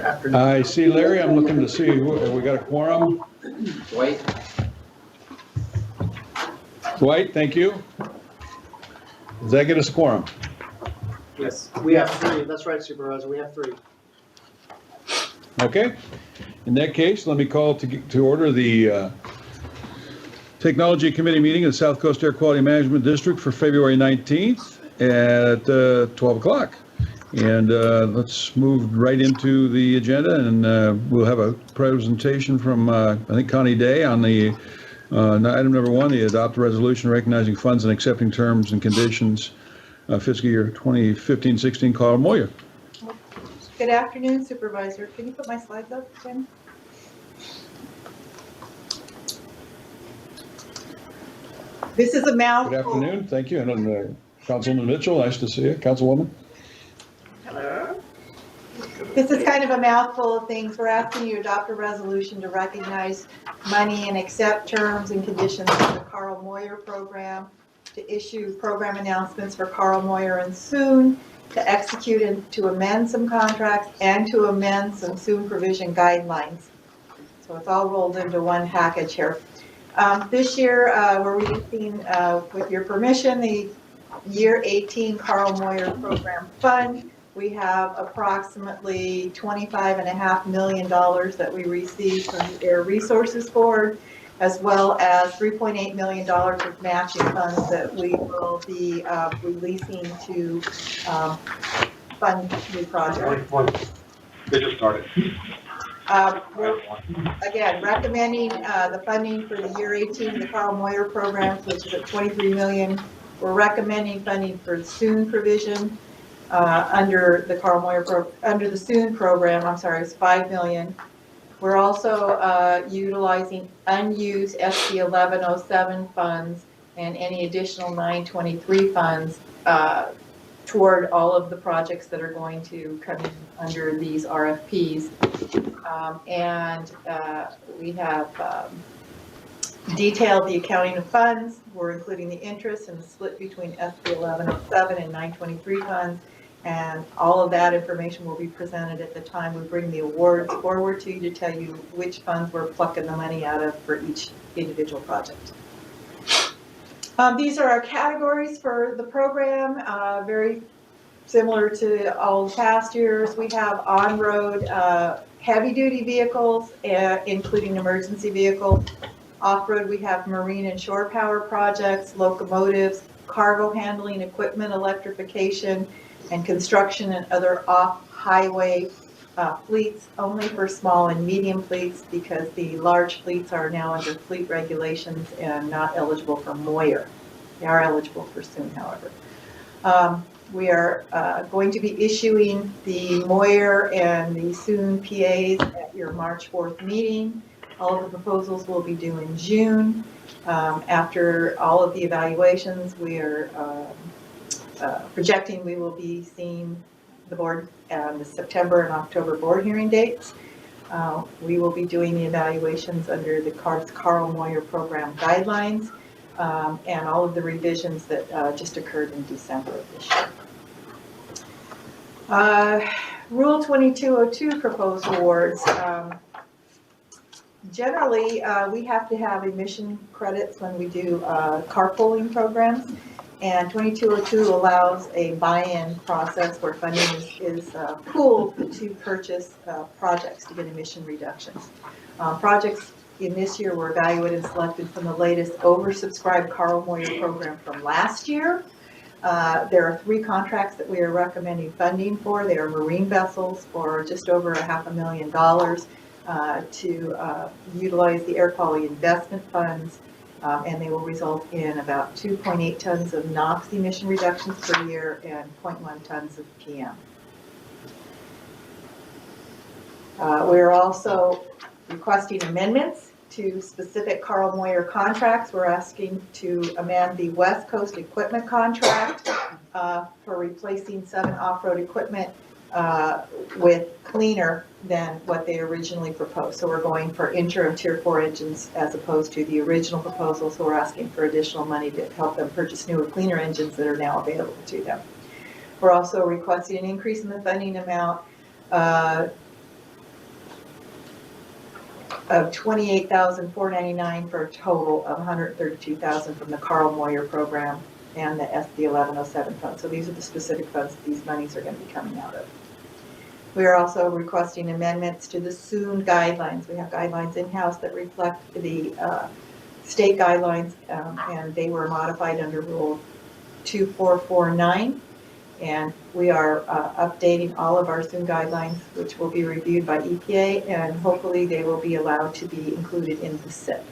Afternoon. I see Larry. I'm looking to see, we got a quorum. Dwight? Dwight, thank you. Does that get us a quorum? Yes, we have three. That's right, Supervisor. We have three. Okay. In that case, let me call to order the Technology Committee meeting of the South Coast Air Quality Management District for February 19th at 12 o'clock. And let's move right into the agenda, and we'll have a presentation from, I think, Connie Day on the item number 1, the adopt a resolution recognizing funds and accepting terms and conditions fiscal year 2015-16. Carl Moyer. Good afternoon, Supervisor. Can you put my slides up, Tim? This is a mouthful. Good afternoon. Thank you. And Councilman Mitchell, nice to see you. Councilwoman. Hello. This is kind of a mouthful of things. We're asking you to adopt a resolution to recognize money and accept terms and conditions for the Carl Moyer program, to issue program announcements for Carl Moyer and Soon, to execute and to amend some contracts, and to amend some Soon provision guidelines. So it's all rolled into one package here. This year, we're releasing, with your permission, the year 18 Carl Moyer program fund. We have approximately $25.5 million that we received from the Air Resources Board, as well as $3.8 million of matching funds that we will be releasing to fund new projects. They just started. We're, again, recommending the funding for the year 18, the Carl Moyer program, which is at $23 million. We're recommending funding for Soon provision under the Carl Moyer under the Soon program. I'm sorry, it's $5 million. We're also utilizing unused SB 1107 funds and any additional 923 funds toward all of the projects that are going to come in under these RFPs. We have detailed the accounting of funds. We're including the interest and the split between SB 1107 and 923 funds. And all of that information will be presented at the time we bring the awards forward to you to tell you which funds we're plucking the money out of for each individual project. These are our categories for the program, very similar to all past years. We have on-road heavy-duty vehicles, including emergency vehicles. Off-road, we have marine and shore power projects, locomotives, cargo handling equipment, electrification, and construction and other off-highway fleets, only for small and medium fleets, because the large fleets are now under fleet regulations and not eligible for Moyer. They are eligible for Soon, however. We are going to be issuing the Moyer and the Soon PAs at your March 4th meeting. All of the proposals will be due in June. After all of the evaluations, we are projecting we will be seeing the board the September and October board hearing dates. We will be doing the evaluations under the Carl Moyer program guidelines and all of the revisions that just occurred in December of this year. Rule 2202 proposed awards. Generally, we have to have emission credits when we do carpooling programs. And 2202 allows a buy-in process where funding is pooled to purchase projects to get emission reductions. Projects in this year were evaluated and selected from the latest oversubscribed Carl Moyer program from last year. There are 3 contracts that we are recommending funding for. They are marine vessels for just over $500,000 to utilize the air quality investment funds. And they will result in about 2.8 tons of NOx emission reductions per year and 0.1 tons of PM. We're also requesting amendments to specific Carl Moyer contracts. We're asking to amend the West Coast equipment contract for replacing 7 off-road equipment with cleaner than what they originally proposed. So we're going for interim Tier 4 engines as opposed to the original proposal. So we're asking for additional money to help them purchase newer, cleaner engines that are now available to them. We're also requesting an increase in the funding amount of $28,499 for a total of $132,000 from the Carl Moyer program and the SB 1107 fund. So these are the specific funds that these monies are going to be coming out of. We are also requesting amendments to the SCAQMD guidelines. We have guidelines in-house that reflect the state guidelines, and they were modified under Rule 2449. And we are updating all of our SCAQMD guidelines, which will be reviewed by EPA, and hopefully they will be allowed to be included in the SIP.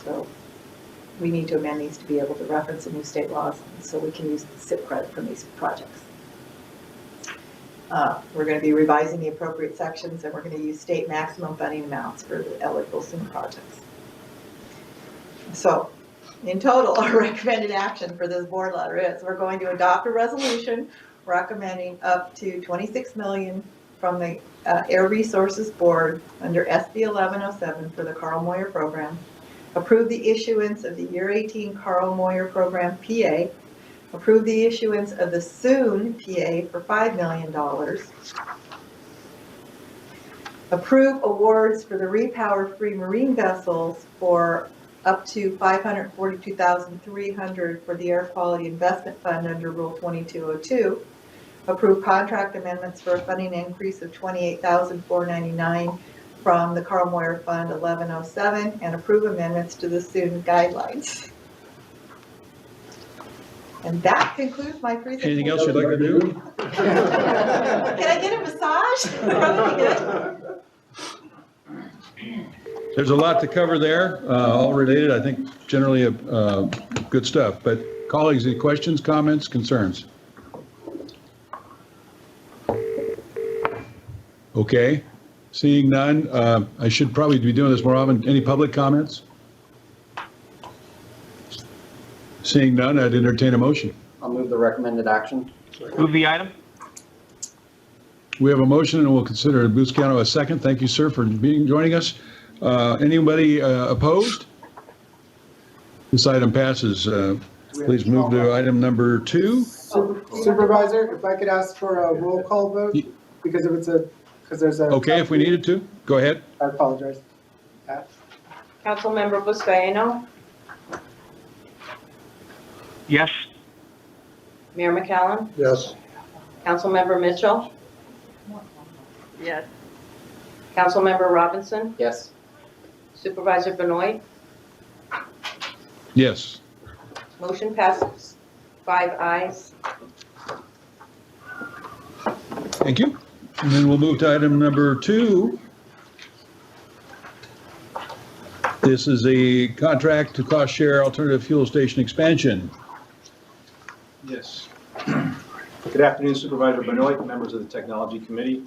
So we need to amend these to be able to reference the new state laws so we can use the SIP credit from these projects. We're going to be revising the appropriate sections, and we're going to use state maximum funding amounts for the eligible SCAQMD projects. So, in total, our recommended action for this board letter is we're going to adopt a resolution recommending up to $26 million from the Air Resources Board under SB 1107 for the Carl Moyer program. Approve the issuance of the Year 18 Carl Moyer program PA. Approve the issuance of the SCAQMD PA for $5 million. Approve awards for the repower free marine vessels for up to $542,300 for the Air Quality Investment Fund under Rule 2202. Approve contract amendments for a funding increase of $28,499 from the Carl Moyer Fund 1107, and approve amendments to the SCAQMD guidelines. And that concludes my presentation. Anything else you'd like to do? Can I get a massage? That would be good. There's a lot to cover there, all related, I think generally good stuff. But colleagues, any questions, comments, concerns? Okay, seeing none, I should probably be doing this more often. Any public comments? Seeing none, I'd entertain a motion. I'll move the recommended action. Move the item. We have a motion, and we'll consider Buscano a second. Thank you, sir, for joining us. Anybody opposed? This item passes. Please move to item number 2. Supervisor, if I could ask for a roll call vote, because there's a. Okay, if we needed to, go ahead. I apologize. Councilmember Buscaino, Yes. Mayor McCallum, Yes. Councilmember Mitchell, Yes. Councilmember Robinson, Yes. Supervisor Benoit. Yes. Motion passes. 5 ayes. Thank you. And then we'll move to item number 2. This is a contract to cost share alternative fuel station expansion. Yes. Good afternoon, Supervisor Benoit, members of the Technology Committee.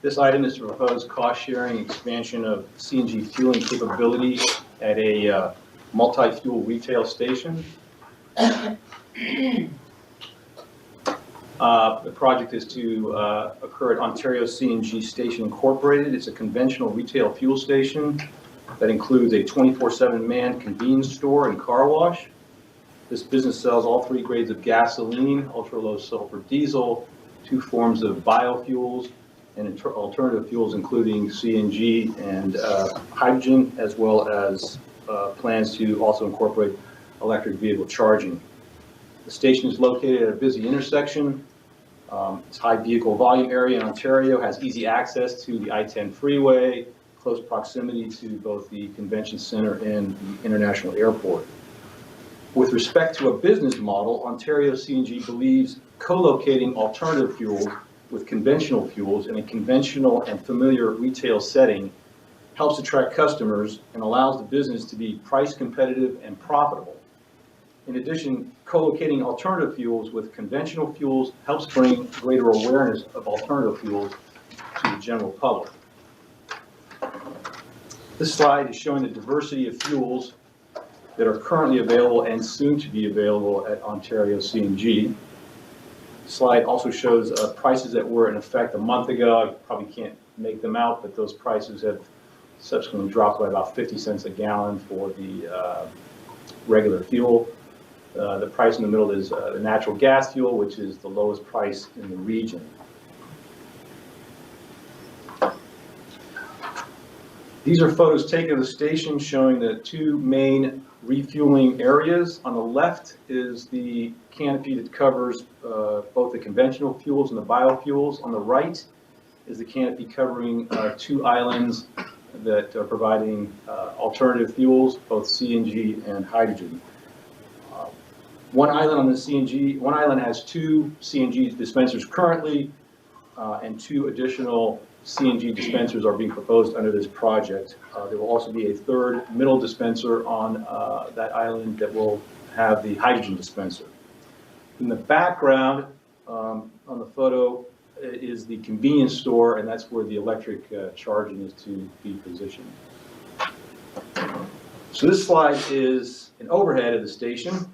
This item is to propose cost-sharing expansion of CNG fueling capability at a multi-fuel retail station. The project is to occur at Ontario CNG Station Incorporated. It's a conventional retail fuel station that includes a 24/7 manned convenience store and car wash. This business sells all 3 grades of gasoline, ultra-low sulfur diesel, 2 forms of biofuels, and alternative fuels including CNG and hydrogen, as well as plans to also incorporate electric vehicle charging. The station is located at a busy intersection. It's high vehicle volume area in Ontario, has easy access to the I-10 freeway, close proximity to both the convention center and the international airport. With respect to a business model, Ontario CNG believes co-locating alternative fuels with conventional fuels in a conventional and familiar retail setting helps attract customers and allows the business to be price competitive and profitable. In addition, co-locating alternative fuels with conventional fuels helps bring greater awareness of alternative fuels to the general public. This slide is showing the diversity of fuels that are currently available and soon to be available at Ontario CNG. The slide also shows prices that were in effect a month ago. I probably can't make them out, but those prices have subsequently dropped by about 50 cents a gallon for the regular fuel. The price in the middle is the natural gas fuel, which is the lowest price in the region. These are photos taken of the station showing the two main refueling areas. On the left is the canopy that covers both the conventional fuels and the biofuels. On the right is the canopy covering two islands that are providing alternative fuels, both CNG and hydrogen. One island has two CNG dispensers currently, and two additional CNG dispensers are being proposed under this project. There will also be a third middle dispenser on that island that will have the hydrogen dispenser. In the background, on the photo, is the convenience store, and that's where the electric charging is to be positioned. So this slide is an overhead of the station.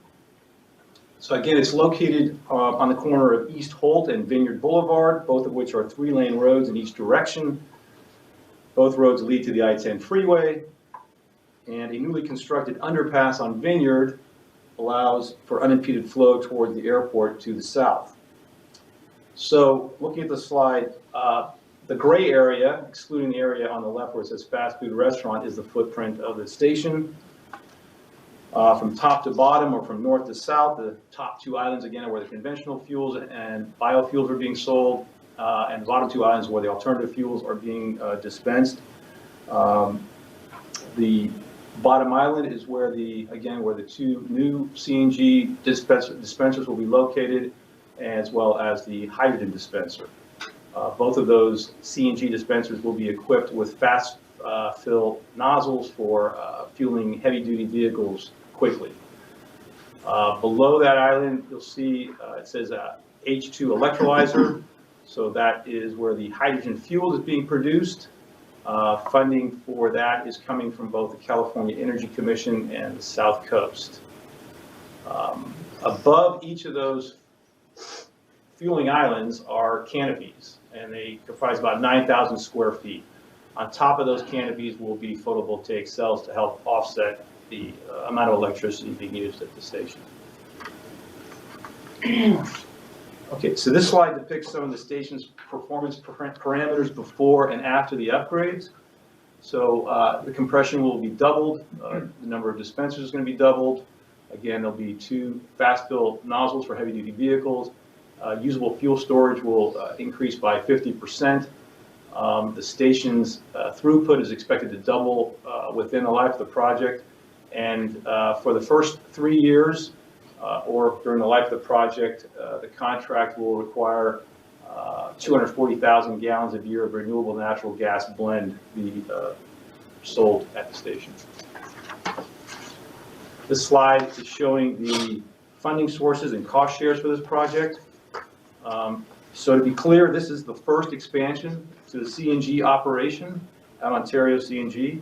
So again, it's located on the corner of East Holt and Vineyard Boulevard, both of which are 3-lane roads in each direction. Both roads lead to the I-10 freeway, and a newly constructed underpass on Vineyard allows for unimpeded flow toward the airport to the south. So looking at the slide, the gray area, excluding the area on the left where it says fast food restaurant, is the footprint of the station. From top to bottom or from north to south, the top two islands again are where the conventional fuels and biofuels are being sold, and the bottom two islands where the alternative fuels are being dispensed. The bottom island is where where the two new CNG dispensers will be located, as well as the hydrogen dispenser. Both of those CNG dispensers will be equipped with fast fill nozzles for fueling heavy-duty vehicles quickly. Below that island, you'll see it says H2 electrolyzer. So that is where the hydrogen fuel is being produced. Funding for that is coming from both the California Energy Commission and the South Coast. Above each of those fueling islands are canopies, and they comprise about 9,000 square feet. On top of those canopies will be photovoltaic cells to help offset the amount of electricity being used at the station. Okay, so this slide depicts some of the station's performance parameters before and after the upgrades. So the compression will be doubled, the number of dispensers is going to be doubled. Again, there'll be two fast fill nozzles for heavy duty vehicles. Usable fuel storage will increase by 50%. The station's throughput is expected to double within the life of the project. And for the first 3 years, or during the life of the project, the contract will require 240,000 gallons a year of renewable natural gas blend be sold at the station. This slide is showing the funding sources and cost shares for this project. So to be clear, this is the first expansion to the CNG operation at Ontario CNG.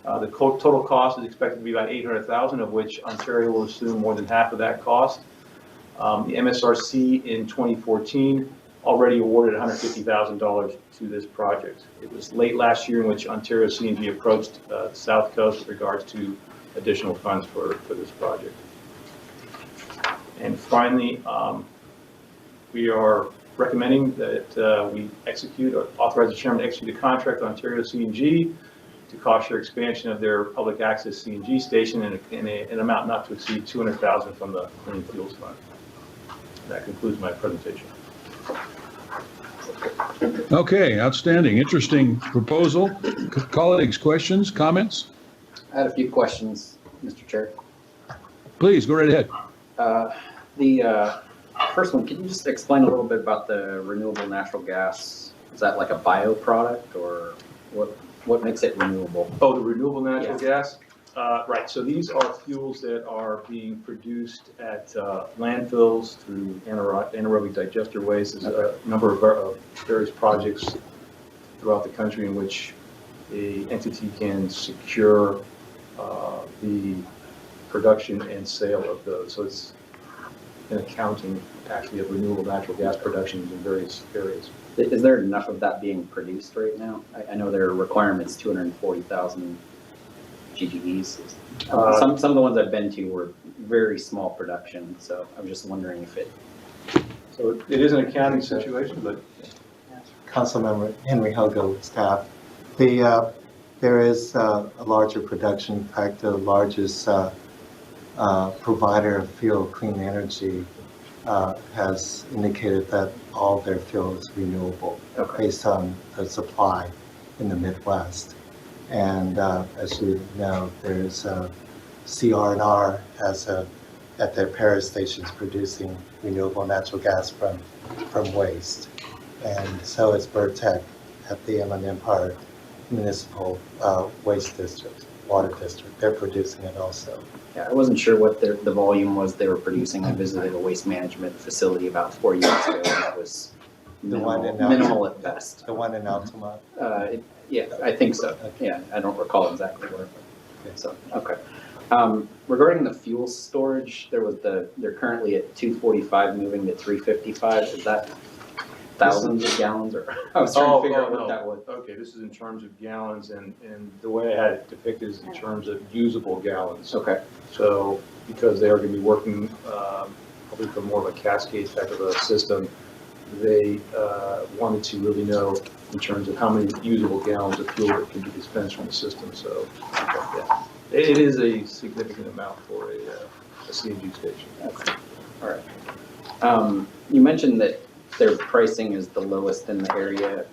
The total cost is expected to be about $800,000, of which Ontario will assume more than half of that cost. The MSRC in 2014 already awarded $150,000 to this project. It was late last year in which Ontario CNG approached the South Coast with regards to additional funds for this project. And finally, we are recommending that we execute or authorize the chairman to execute a contract with Ontario CNG to cost share expansion of their public access CNG station in an amount not to exceed $200,000 from the Clean Fuels Fund. That concludes my presentation. Okay, outstanding, interesting proposal. Colleagues, questions, comments? I had a few questions, Mr. Chair. Please, go right ahead. The first one, can you just explain a little bit about the renewable natural gas? Is that like a bioproduct, or what makes it renewable? Oh, the renewable natural gas? Right, so these are fuels that are being produced at landfills through anaerobic digester waste. There's a number of various projects throughout the country in which the entity can secure the production and sale of those. So it's an accounting, actually, of renewable natural gas production in various areas. Is there enough of that being produced right now? I know there are requirements, 240,000 GGEs. Some of the ones I've been to were very small production, so I'm just wondering if it... So it is an accounting situation, but... Councilmember Henry Hugo, staff. The there is a larger production. In fact, the largest provider of fuel, Clean Energy, has indicated that all their fuel is renewable based on the supply in the Midwest. And as you know, there's CR&R at their Paris stations producing renewable natural gas from waste. And so is Vertec at the Inland Empire Municipal Waste District, Water District. They're producing it also. Yeah, I wasn't sure what the volume was they were producing. I visited a waste management facility about 4 years ago. That was minimal at best. The one in Altamont? Yeah, I think so. Okay. Yeah, I don't recall exactly where. So, okay. Regarding the fuel storage, they're currently at 245 moving to 355. Is that thousands of gallons, or I was trying to figure out what that was. Okay, this is in terms of gallons, and the way I had it depicted is in terms of usable gallons. Okay. So, because they are going to be working probably from more of a cascade type of a system, they wanted to really know in terms of how many usable gallons of fuel that can be dispensed from the system. So, yeah, it is a significant amount for a CNG station. Okay. All right. You mentioned that their pricing is the lowest in the area.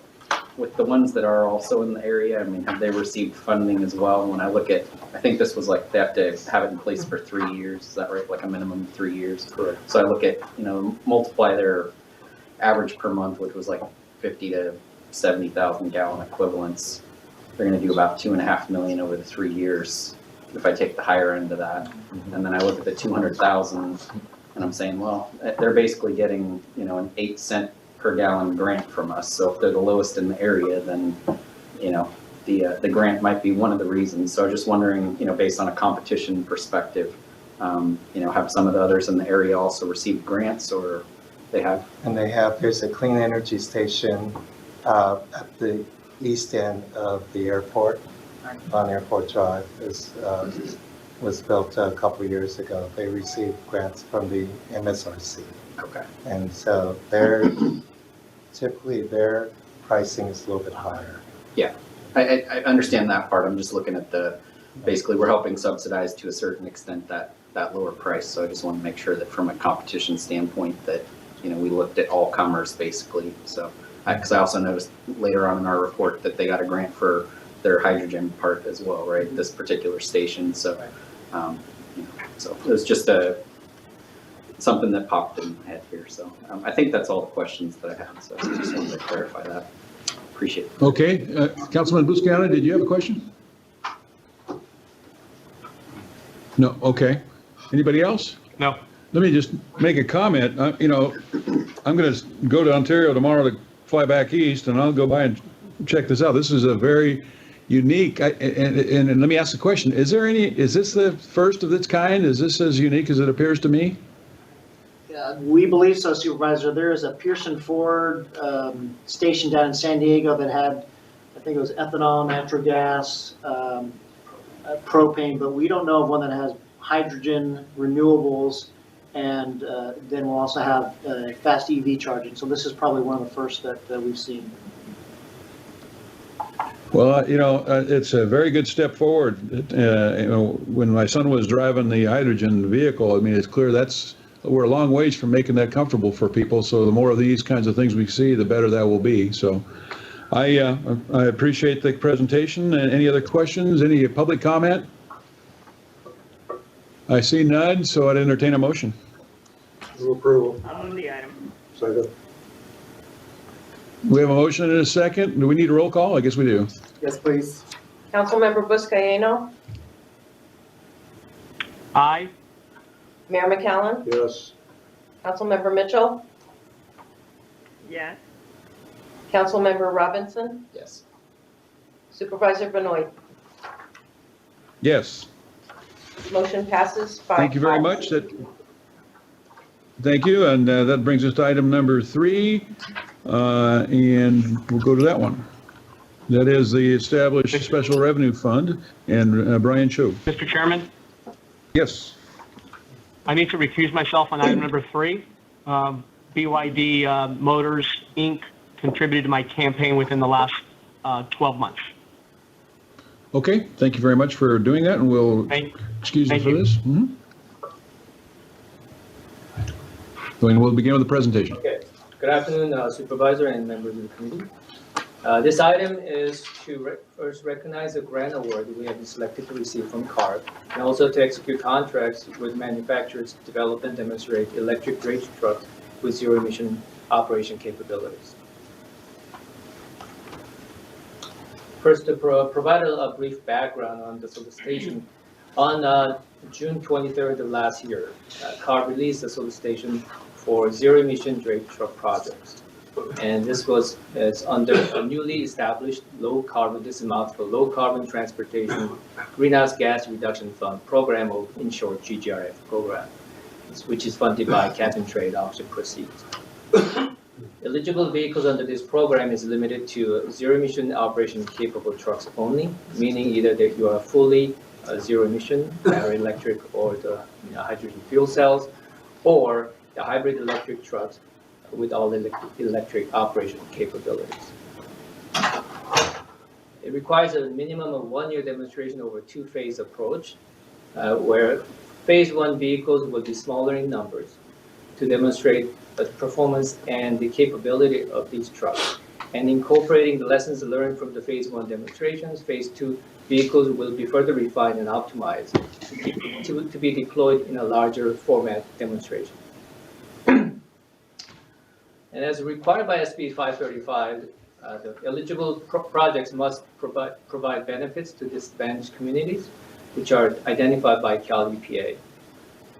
With the ones that are also in the area, I mean, have they received funding as well? When I look at, I think this was like, they have to have it in place for 3 years. Is that right? Like a minimum of 3 years? Correct. So I look at, multiply their average per month, which was like 50 to 70,000 gallon equivalents. They're going to do about 2.5 million over the 3 years if I take the higher end of that. And then I look at the 200,000 and I'm saying, well, they're basically getting, an 8 cent per gallon grant from us. So if they're the lowest in the area, then, the grant might be one of the reasons. So I was just wondering, based on a competition perspective, have some of the others in the area also received grants, or they have? And there's a clean energy station at the east end of the airport, on Airport Drive. Was built a couple of years ago. They received grants from the MSRC. Okay. And so typically their pricing is a little bit higher. Yeah, I understand that part. I'm just looking at basically we're helping subsidize to a certain extent that lower price. So I just want to make sure that from a competition standpoint that, we looked at all comers basically. So, because I also noticed later on in our report that they got a grant for their hydrogen part as well, right? This particular station. So, so it was just something that popped in my head here. So I think that's all the questions that I had. So I just wanted to clarify that. Appreciate it. Okay, Councilman Buscaino, did you have a question? No, okay. Anybody else? No. Let me just make a comment. I'm going to go to Ontario tomorrow to fly back east, and I'll go by and check this out. This is a very unique, and let me ask the question, is this the first of its kind? Is this as unique as it appears to me? We believe so, Supervisor. There is a Pearson Ford station down in San Diego that had, I think it was ethanol, natural gas, propane, but we don't know of one that has hydrogen, renewables, and then we'll also have fast EV charging. So this is probably one of the first that we've seen. Well, it's a very good step forward. When my son was driving the hydrogen vehicle, I mean, it's clear we're a long ways from making that comfortable for people. So the more of these kinds of things we see, the better that will be. So I appreciate the presentation. Any other questions? Any public comment? I see none, so I'd entertain a motion. Approval. I'll move the item. Second. We have a motion and a second. Do we need a roll call? I guess we do. Yes, please. Councilmember Buscaino, Aye. Mayor McCallum, Yes. Councilmember Mitchell, Yes. Councilmember Robinson, Yes. Supervisor Benoit. Yes. Motion passes 5-5. Thank you very much. Thank you, and that brings us to item number 3, and we'll go to that one. That is the established special revenue fund, and Brian Cho. Mr. Chairman, Yes. I need to recuse myself on item number 3. BYD Motors, Inc. contributed to my campaign within the last 12 months. Okay, thank you very much for doing that, and we'll excuse you thank for you. this. And we'll begin with the presentation. Okay, good afternoon, Supervisor and members of the committee. This item is to first recognize the grant award we have been selected to receive from CARB, and also to execute contracts with manufacturers to develop and demonstrate electric drayage trucks with zero emission operation capabilities. First, to provide a brief background on the solicitation. On June 23rd of last year, CARB released a solicitation for zero emission drayage truck projects. And this was under a newly established low carbon, this amount for low carbon transportation greenhouse gas reduction fund program, or in short GGRF program, which is funded by cap and trade auction proceeds. Eligible vehicles under this program is limited to zero emission operation capable trucks only, meaning either that you are fully zero emission, battery electric, or the hydrogen fuel cells, or the hybrid electric trucks with all electric operation capabilities. It requires a minimum of 1 year demonstration over a two-phase approach, where phase one vehicles will be smaller in numbers to demonstrate the performance and the capability of these trucks. And incorporating the lessons learned from the phase one demonstrations, phase two vehicles will be further refined and optimized to be deployed in a larger format demonstration. And as required by SB 535, the eligible projects must provide benefits to disadvantaged communities, which are identified by Cal EPA.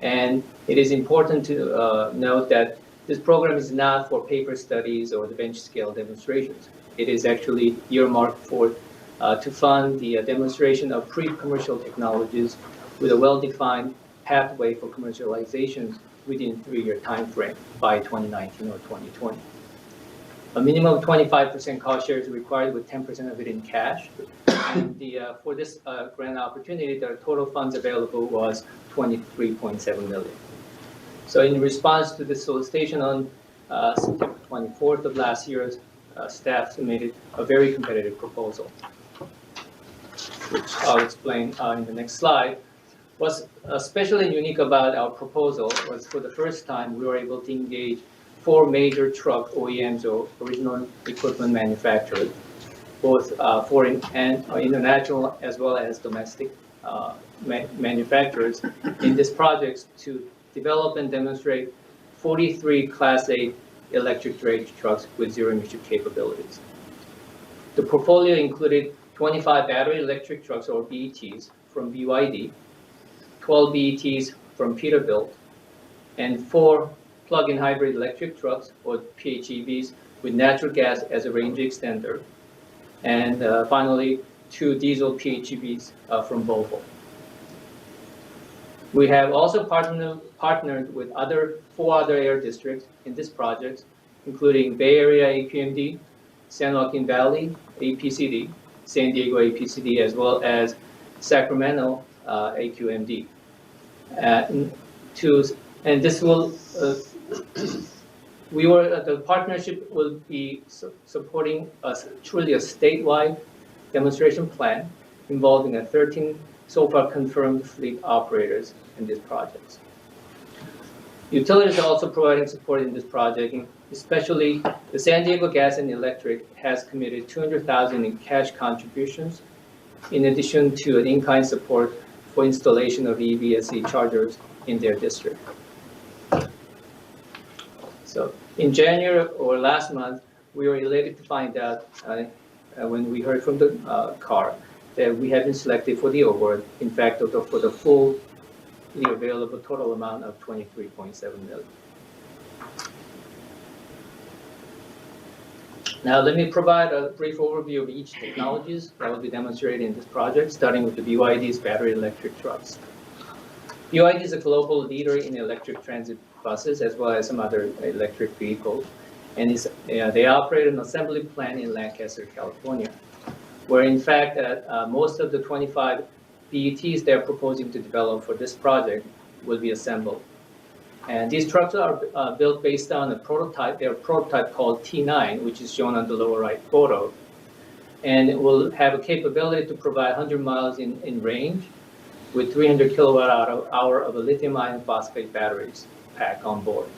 And it is important to note that this program is not for paper studies or the bench scale demonstrations. It is actually earmarked for to fund the demonstration of pre-commercial technologies with a well-defined pathway for commercialization within 3-year time frame by 2019 or 2020. A minimum of 25% cost share is required, with 10% of it in cash. And for this grant opportunity, the total funds available was $23.7 million. So in response to the solicitation on September 24th of last year, staff submitted a very competitive proposal, which I'll explain in the next slide. What's especially unique about our proposal was, for the first time, we were able to engage 4 major truck OEMs, or original equipment manufacturers, both foreign and international as well as domestic manufacturers, in this project to develop and demonstrate 43 Class 8 electric drayage trucks with zero emission capabilities. The portfolio included 25 battery electric trucks, or BETs, from BYD, 12 BETs from Peterbilt, and 4 plug-in hybrid electric trucks, or PHEVs, with natural gas as a range extender, and finally 2 diesel PHEVs from Volvo. We have also partnered with 4 other air districts in this project, including Bay Area AQMD, San Joaquin Valley APCD, San Diego APCD, as well as Sacramento AQMD. And this will, the partnership will be supporting truly a statewide demonstration plan involving 13 so far confirmed fleet operators in this project. Utilities are also providing support in this project, especially the San Diego Gas and Electric has committed $200,000 in cash contributions, in addition to an in-kind support for installation of EVSE chargers in their district. So in January or last month, we were elated to find out when we heard from the CAR that we have been selected for the award, in fact, for the fully available total amount of $23.7 million. Now, let me provide a brief overview of each technologies that will be demonstrated in this project, starting with the BYD's battery electric trucks. BYD is a global leader in electric transit buses, as well as some other electric vehicles, and they operate an assembly plant in Lancaster, California, where in fact most of the 25 BETs they're proposing to develop for this project will be assembled. And these trucks are built based on a prototype, their prototype called T9, which is shown on the lower right photo. and it will have a capability to provide 100 miles in range with 300 kilowatt hour of a lithium iron phosphate batteries pack on board.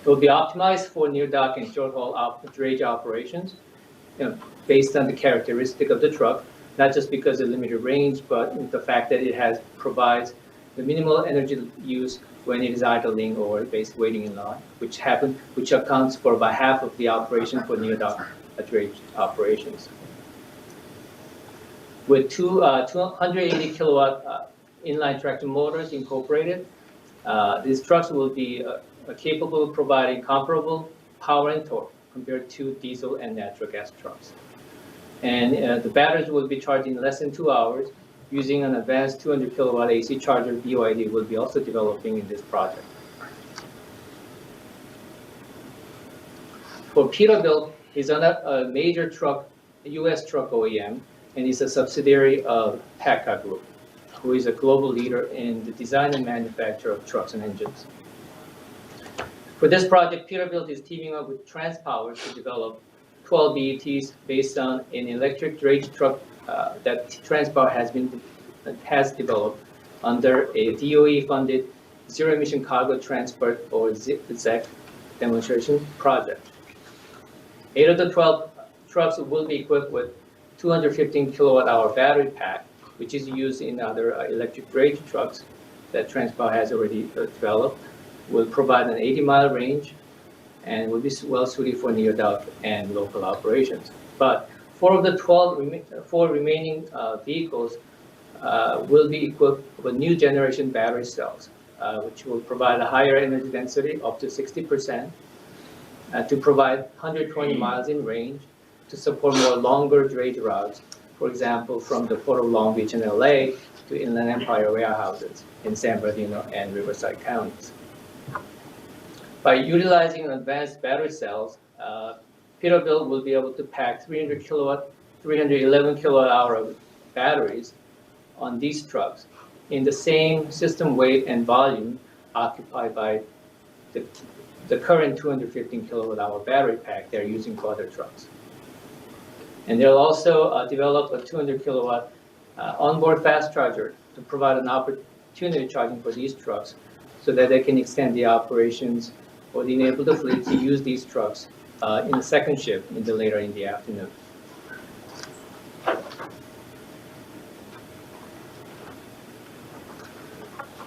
It will be optimized for near dock and short haul drayage operations, based on the characteristic of the truck, not just because of limited range, but the fact that it provides the minimal energy use when it is idling or basically waiting in line, which accounts for about half of the operation for near dock drayage operations. With 280 kilowatt inline traction motors incorporated, these trucks will be capable of providing comparable power and torque compared to diesel and natural gas trucks. And the batteries will be charged in less than 2 hours using an advanced 200 kilowatt AC charger BYD will be also developing in this project. For Peterbilt, is a major truck, US truck OEM, and is a subsidiary of PACCAR Group, who is a global leader in the design and manufacture of trucks and engines. For this project, Peterbilt is teaming up with TransPower to develop 12 BETs based on an electric drayage truck that TransPower has developed under a DOE-funded Zero Emission Cargo Transport, or ZEC, demonstration project. 8 of the 12 trucks will be equipped with 215 kilowatt-hour battery pack, which is used in other electric drayage trucks that TransPower has already developed. Will provide an 80-mile range and will be well suited for near dock and local operations. But 4 of the 4 remaining vehicles will be equipped with new generation battery cells, which will provide a higher energy density, up to 60%, to provide 120 miles in range to support more longer drayage routes, for example, from the Port of Long Beach in LA to Inland Empire warehouses in San Bernardino and Riverside counties. By utilizing advanced battery cells, Peterbilt will be able to pack 311 kilowatt hour batteries on these trucks in the same system weight and volume occupied by the current 215 kilowatt hour battery pack they're using for other trucks. And they'll also develop a 200 kilowatt onboard fast charger to provide an opportunity charging for these trucks so that they can extend the operations or enable the fleet to use these trucks in the second shift later in the afternoon.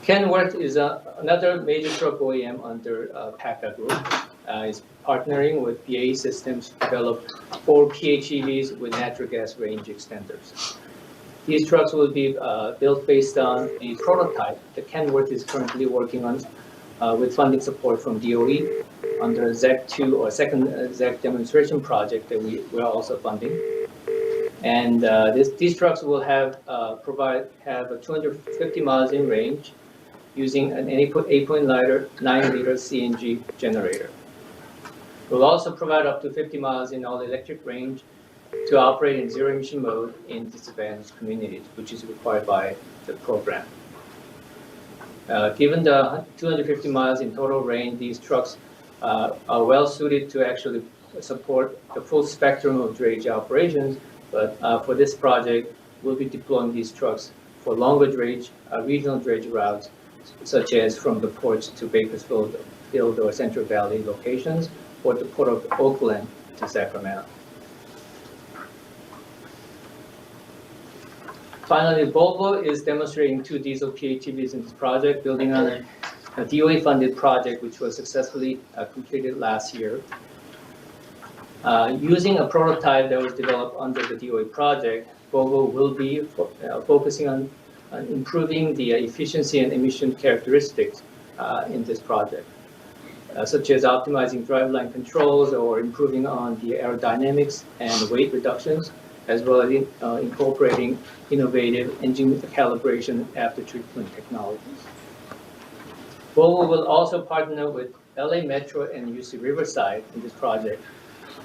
Kenworth is another major truck OEM under PACCAR Group. Is partnering with BAE Systems to develop 4 PHEVs with natural gas range extenders. These trucks will be built based on a prototype that Kenworth is currently working on with funding support from DOE under ZEC 2 or second ZEC demonstration project that we're also funding. And these trucks will have a 250 miles in range using an 8.9-liter CNG generator. We'll also provide up to 50 miles in all-electric range to operate in zero-emission mode in disadvantaged communities, which is required by the program. Given the 250 miles in total range, these trucks are well suited to actually support the full spectrum of drayage operations, but for this project, we'll be deploying these trucks for longer drayage, regional drayage routes, such as from the ports to Bakersfield or Central Valley locations, or the Port of Oakland to Sacramento. Finally, Volvo is demonstrating 2 diesel PHEVs in this project, building on a DOE-funded project which was successfully completed last year. Using a prototype that was developed under the DOE project, Volvo will be focusing on improving the efficiency and emission characteristics in this project, such as optimizing driveline controls or improving on the aerodynamics and weight reductions, as well as incorporating innovative engine calibration after treatment technologies. Volvo will also partner with LA Metro and UC Riverside in this project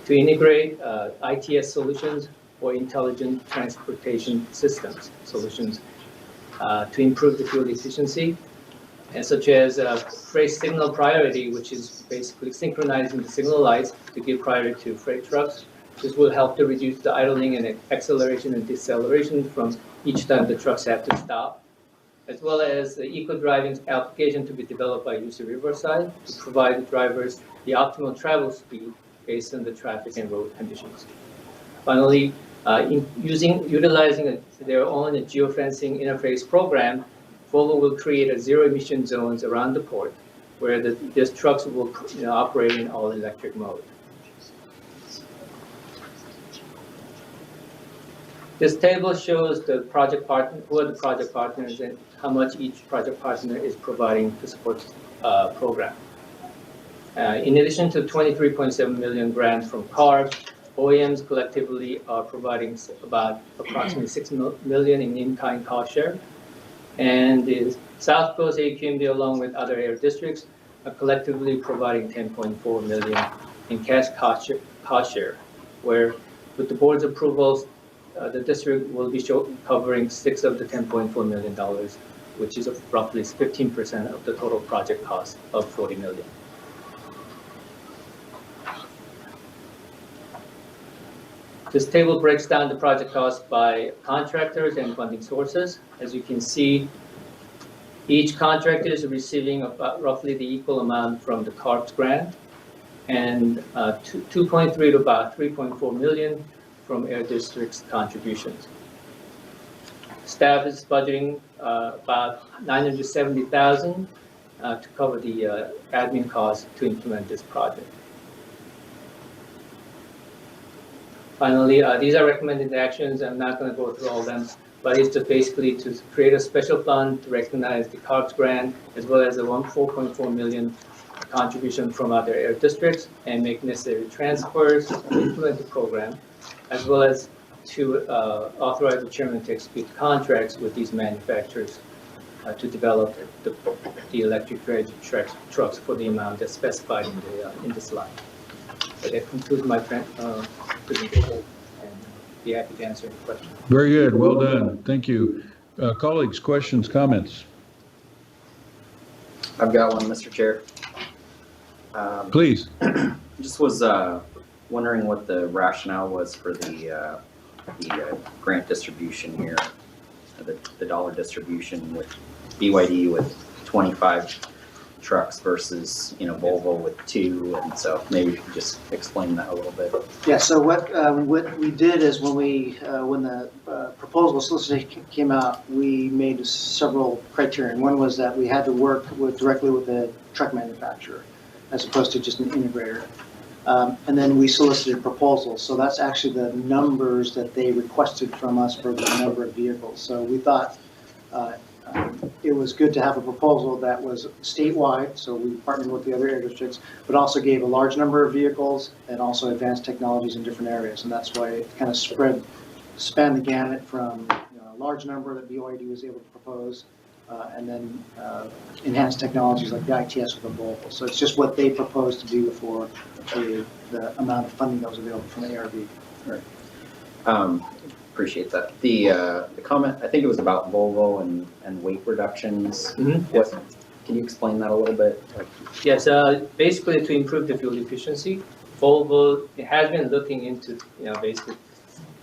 to integrate ITS solutions or intelligent transportation systems solutions to improve the fuel efficiency, and such as freight signal priority, which is basically synchronizing the signal lights to give priority to freight trucks, This will help to reduce the idling and acceleration and deceleration from each time the trucks have to stop, as well as the eco-driving application to be developed by UC Riverside to provide the drivers the optimal travel speed based on the traffic and road conditions. Finally, utilizing their own geofencing interface program, Volvo will create a zero-emission zones around the port where these trucks will operate in all-electric mode. This table shows the project partner, who are the project partners and how much each project partner is providing to support program. In addition to 23.7 million grants from CARB, OEMs collectively are providing about approximately 6 million in-kind cost share. And the South Coast SCAQMD, along with other air districts, are collectively providing 10.4 million in cash cost share, where with the board's approvals, the district will be covering 6 of the $10.4 million, which is roughly 15% of the total project cost of $40 million. This table breaks down the project cost by contractors and funding sources. As you can see, each contractor is receiving about roughly the equal amount from the CARB's grant, and 2.3 to about 3.4 million from Air District's contributions. Staff is budgeting about $970,000 to cover the admin costs to implement this project. Finally, these are recommended actions. I'm not going to go through all of them, but it's just basically to create a special fund to recognize the CARB's grant, as well as the 4.4 million contribution from other air districts, and make necessary transfers to implement the program, as well as to authorize the chairman to execute contracts with these manufacturers to develop the electric dredge trucks for the amount that's specified in the slide. So that concludes my presentation, and be happy to answer any questions. Very good. Well done. Thank you. Colleagues, questions, comments? I've got one, Mr. Chair. Please. Just was wondering what the rationale was for the grant distribution here, the dollar distribution with BYD with 25 trucks versus, Volvo with 2, and so maybe you could just explain that a little bit. Yeah, so what we did is when the proposal solicitation came out, we made several criteria. One was that we had to work directly with the truck manufacturer as opposed to just an integrator. And then we solicited proposals. So that's actually the numbers that they requested from us for the number of vehicles. So we thought it was good to have a proposal that was statewide, so we partnered with the other air districts, but also gave a large number of vehicles and also advanced technologies in different areas. And that's why it kind of spanned the gamut from a large number that BYD was able to propose, and then enhanced technologies like the ITS with the Volvo. So it's just what they proposed to do for the amount of funding that was available from the ARB. Right. Appreciate that. The comment, I think it was about Volvo and weight reductions. Yes. Can you explain that a little bit? Yes, basically to improve the fuel efficiency, Volvo has been looking into, basically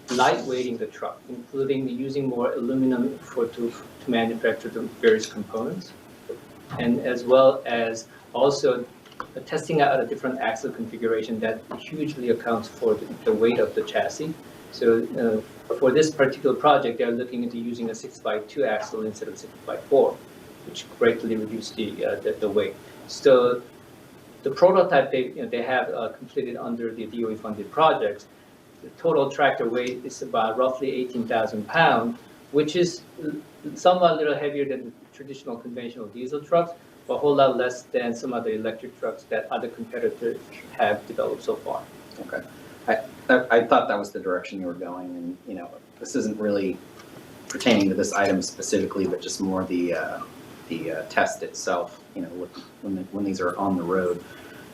lightweighting the truck, including using more aluminum to manufacture the various components, and as well as also testing out a different axle configuration that hugely accounts for the weight of the chassis. So for this particular project, they're looking into using a 6x2 axle instead of 6x4, which greatly reduced the weight. So the prototype they have completed under the DOE funded projects, the total tractor weight is about roughly 18,000 pounds, which is somewhat a little heavier than the traditional conventional diesel trucks, but a whole lot less than some other electric trucks that other competitors have developed so far. Okay. I thought that was the direction you were going, and this isn't really pertaining to this item specifically, but just more the test itself. When these are on the road,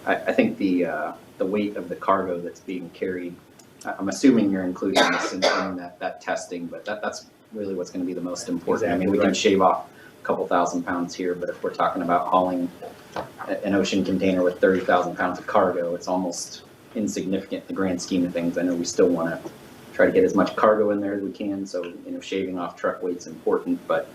I think the weight of the cargo that's being carried. I'm assuming you're including this in that testing, but that's really what's going to be the most important. Exactly. I mean, we can shave off a couple thousand pounds here, but if we're talking about hauling an ocean container with 30,000 pounds of cargo, it's almost insignificant in the grand scheme of things. I know we still want to try to get as much cargo in there as we can, so, you know, shaving off truck weight's important, but,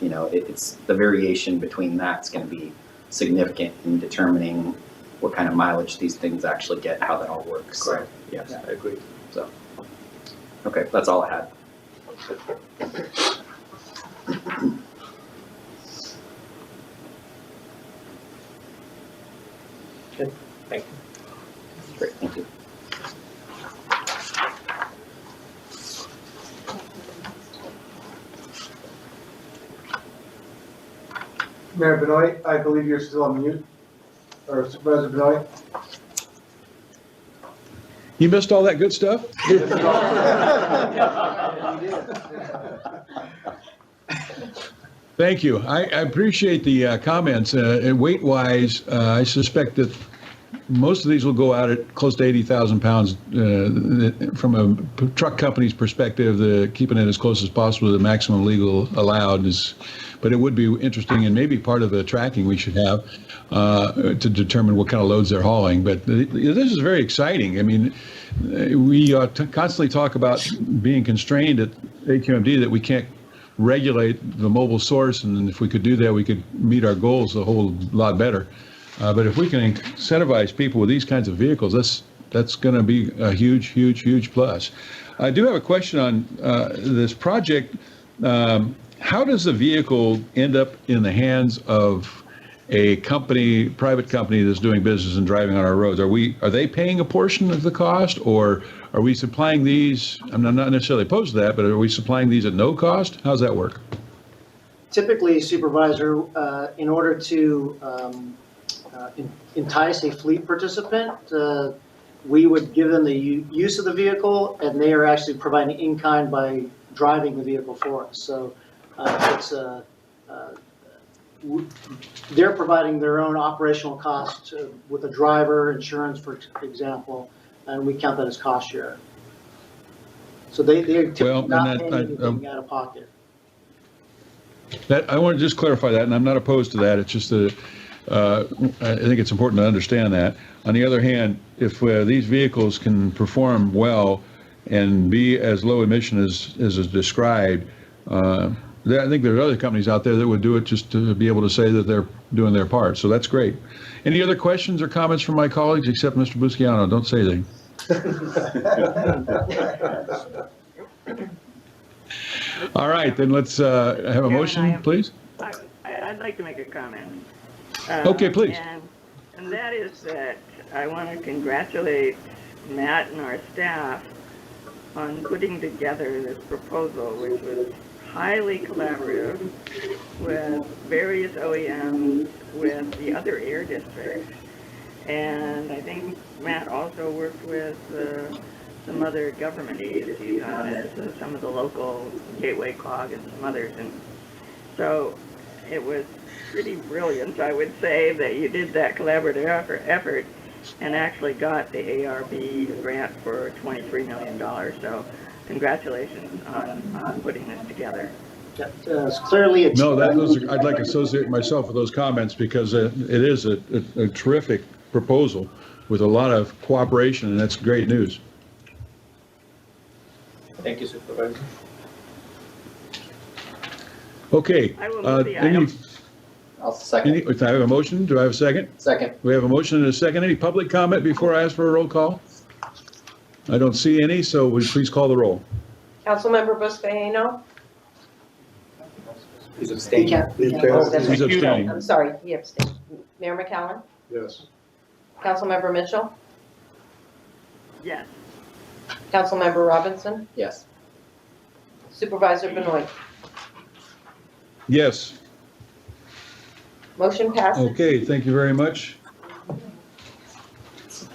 you know, it's the variation between that's going to be significant in determining what kind of mileage these things actually get, how that all works. Correct. So, yes, I agree. so, okay, that's all I had. Good, thank you. Great, thank you. Mayor Benoit, I believe you're still on mute, or Supervisor Benoit? You missed all that good stuff? Thank you. I appreciate the comments. And weight-wise, I suspect that most of these will go out at close to 80,000 pounds. From a truck company's perspective, keeping it as close as possible to the maximum legal allowed is, but it would be interesting and maybe part of the tracking we should have to determine what kind of loads they're hauling. But this is very exciting. I mean, we constantly talk about being constrained at SCAQMD that we can't regulate the mobile source, and if we could do that, we could meet our goals a whole lot better. But if we can incentivize people with these kinds of vehicles, that's going to be a huge, huge, huge plus. I do have a question on this project. How does the vehicle end up in the hands of a company, private company that's doing business and driving on our roads? Are they paying a portion of the cost, or are we supplying these? I'm not necessarily opposed to that, but are we supplying these at no cost? How's that work? Typically, Supervisor, in order to entice a fleet participant, we would give them the use of the vehicle, and they are actually providing in-kind by driving the vehicle for us. So they're providing their own operational costs with a driver, insurance, for example, and we count that as cost share. So they're typically not paying anything out of pocket. I want to just clarify that, and I'm not opposed to that. It's just that I think it's important to understand that. On the other hand, if these vehicles can perform well and be as low emission as is described, I think there are other companies out there that would do it just to be able to say that they're doing their part. So that's great. Any other questions or comments from my colleagues except Mr. Busciano? Don't say anything. All right, then let's have a motion, please. I'd like to make a comment. Okay, please. And that is that I want to congratulate Matt and our staff on putting together this proposal, which was highly collaborative with various OEMs, with the other air districts. And I think Matt also worked with some other government agencies on it, so some of the local Gateway COG and some others. And so it was pretty brilliant, I would say, that you did that collaborative effort and actually got the ARB grant for $23 million. So congratulations on putting this together. It's clearly a No, I'd like to associate myself with those comments because it is a terrific proposal with a lot of cooperation, and that's great news. Thank you, Supervisor. Okay. I will move the item. I'll second. I have a motion. Do I have a second? Second. We have a motion and a second. Any public comment before I ask for a roll call? I don't see any, so would you please call the roll? Councilmember Buscaino? He's abstaining. Oh, that's He's right. abstaining. I'm sorry, he abstained. Mayor McCallum? Yes. Councilmember Mitchell? Yes. Councilmember Robinson? Yes. Supervisor Benoit? Yes. Motion passes. Okay, thank you very much.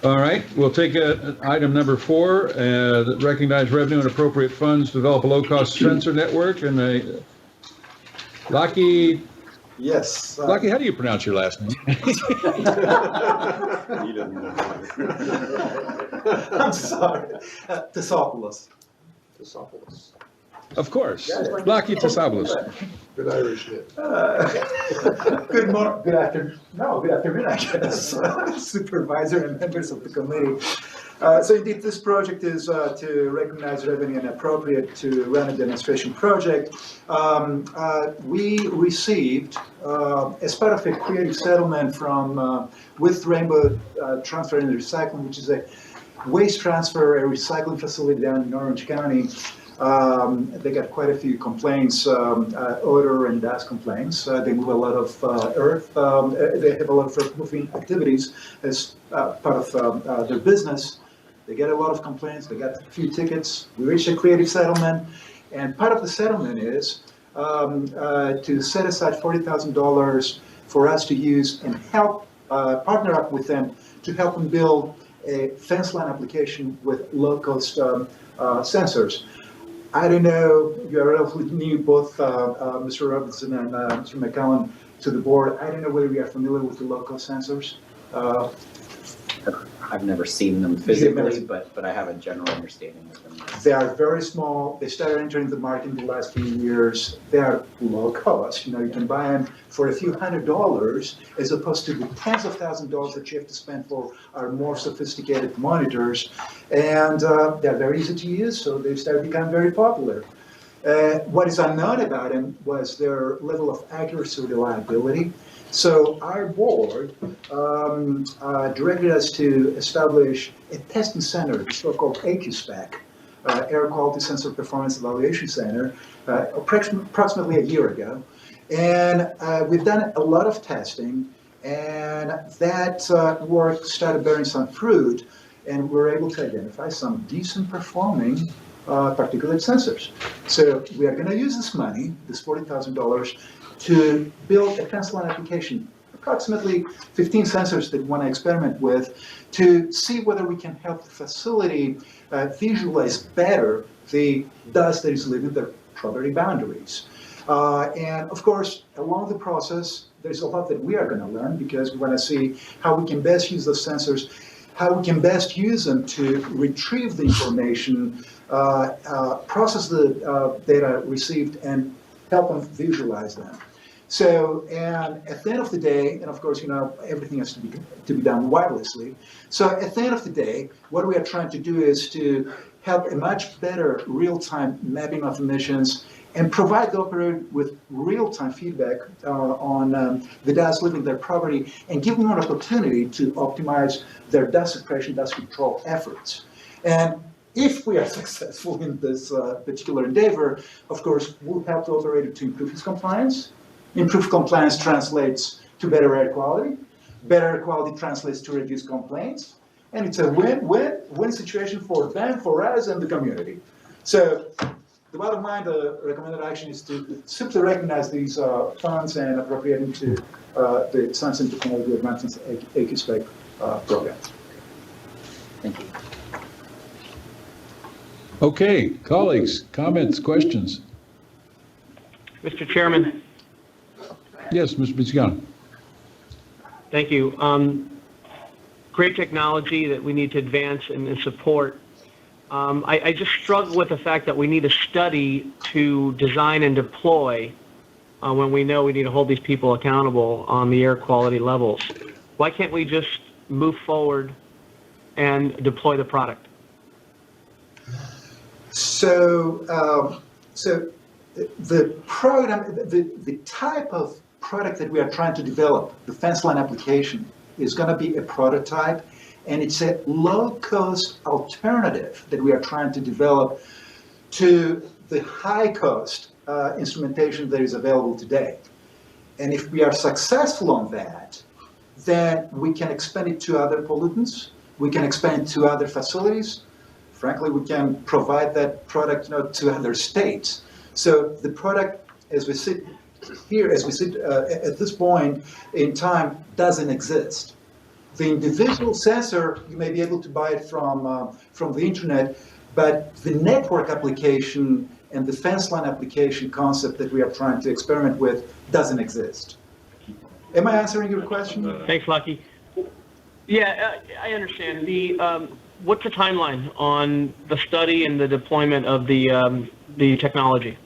All right, we'll take item number 4, recognize revenue and appropriate funds, develop a low-cost sensor network, and a Lucky, Yes. Lucky, how do you pronounce your last name? I'm sorry. Tesopoulos. Of course. Lucky Tasablos. Good Irish hit. Good afternoon, I guess, Supervisor and members of the committee. So indeed, this project is to recognize revenue and appropriate to run a demonstration project. We received, as part of a creative settlement from with Rainbow Transfer and Recycling, which is a waste transfer and recycling facility down in Orange County. They got quite a few complaints, odor and dust complaints. They move a lot of earth. They have a lot of earth moving activities as part of their business. They get a lot of complaints. They got a few tickets. We reached a creative settlement, and part of the settlement is to set aside $40,000 for us to use and help partner up with them to help them build a fence line application with low-cost sensors. I don't know, you're relatively new, both Mr. Robinson and Mr. McCollum, to the board. I don't know whether you are familiar with the low-cost sensors. I've never seen them physically, but I have a general understanding of them. They are very small. They started entering the market in the last few years. They are low cost. You can buy them for a few $100s as opposed to the tens of thousands of dollars that you have to spend for our more sophisticated monitors. And they're very easy to use, so they've started becoming very popular. What is unknown about them was their level of accuracy and reliability. So our board directed us to establish a testing center, the so-called SCAQMD, Air Quality Sensor Performance Evaluation Center, approximately a year ago. And we've done a lot of testing, and that work started bearing some fruit, and we're able to identify some decent performing particulate sensors. So we are going to use this money, this $40,000, to build a fence line application, approximately 15 sensors that we want to experiment with, to see whether we can help the facility visualize better the dust that is leaving their property boundaries. And of course, along the process, there's a lot that we are going to learn because we want to see how we can best use those sensors, how we can best use them to retrieve the information, process the data received, and help them visualize them. So, and at the end of the day, and of course, everything has to be done wirelessly. So at the end of the day, what we are trying to do is to help a much better real-time mapping of emissions and provide the operator with real-time feedback on the dust leaving their property and give them an opportunity to optimize their dust suppression, dust control efforts. And if we are successful in this particular endeavor, of course, we'll help the operator to improve his compliance. Improved compliance translates to better air quality. Better air quality translates to reduced complaints. And it's a win-win situation for them, for us, and the community. So the bottom line, the recommended action is to simply recognize these funds and appropriate them to the Science and Technology Advancements SCAQMD program. Thank you. Okay, colleagues, comments, questions? Mr. Chairman. Yes, Mr. Biziano. Thank you. Great technology that we need to advance and support. I just struggle with the fact that we need a study to design and deploy when we know we need to hold these people accountable on the air quality levels. Why can't we just move forward and deploy the product? So, the program, the type of product that we are trying to develop, the fence line application, is going to be a prototype, and it's a low-cost alternative that we are trying to develop to the high-cost instrumentation that is available today. And if we are successful on that, then we can expand it to other pollutants, we can expand it to other facilities. Frankly, we can provide that product to other states. So the product, as we sit here, at this point in time, doesn't exist. The individual sensor, you may be able to buy it from the internet, but the network application and the fence line application concept that we are trying to experiment with doesn't exist. Am I answering your question? Thanks, Lucky. Yeah, I understand. What's the timeline on the study and the deployment of the the technology?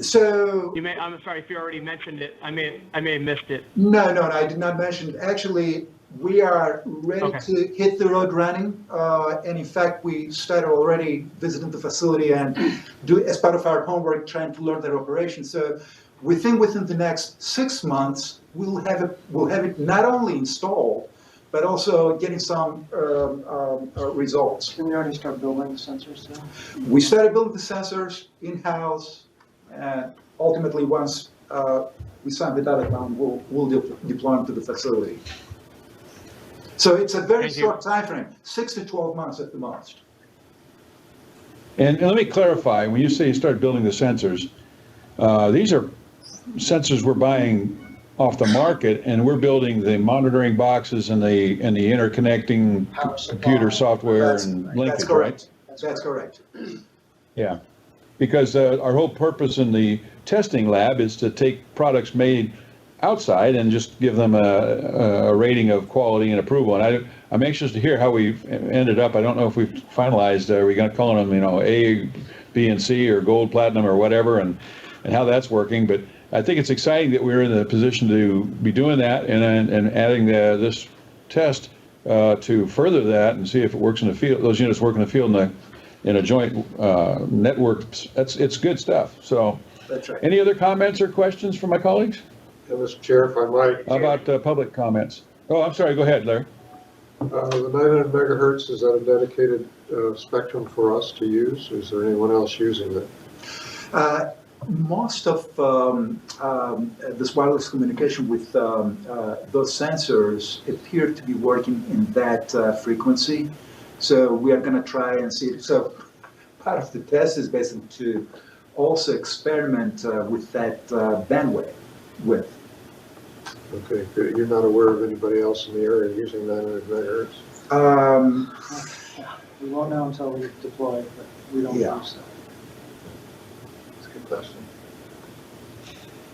So, I'm sorry if you already mentioned it. I may have missed it. no, I did not mention it. Actually, we are ready Okay. to hit the road running. And in fact, we started already visiting the facility and as part of our homework, trying to learn their operation. So we think within the next 6 months, we'll have it not only installed, but also getting some results. Can we already start building the sensors then? We started building the sensors in-house, and ultimately, once we sign the data plan, we'll deploy them to the facility. So it's a very Thank you. short timeframe, 6 to 12 months at the most. And let me clarify, when you say you start building the sensors, these are sensors we're buying off the market, and we're building the monitoring boxes and the interconnecting computer software and That's linkage, right? correct. That's correct. Yeah, because our whole purpose in the testing lab is to take products made outside and just give them a rating of quality and approval. And I'm anxious to hear how we've ended up. I don't know if we've finalized, are we going to call them, A, B, and C, or gold, platinum, or whatever, and how that's working. But I think it's exciting that we're in the position to be doing that and adding this test to further that and see if it works in the field. Those units work in the field in a joint network. It's good stuff. So, That's right. any other comments or questions from my colleagues? Mr. Chair, if I might. How about public comments? Oh, I'm sorry. Go ahead, Larry. The 900 megahertz, is that a dedicated spectrum for us to use? Is there anyone else using that? Most of this wireless communication with those sensors appear to be working in that frequency. So we are going to try and see. So part of the test is basically to also experiment with that bandwidth. Okay, good. You're not aware of anybody else in the area using 900 megahertz? We won't know until we deploy, but we don't Yeah. know so. That's a good question.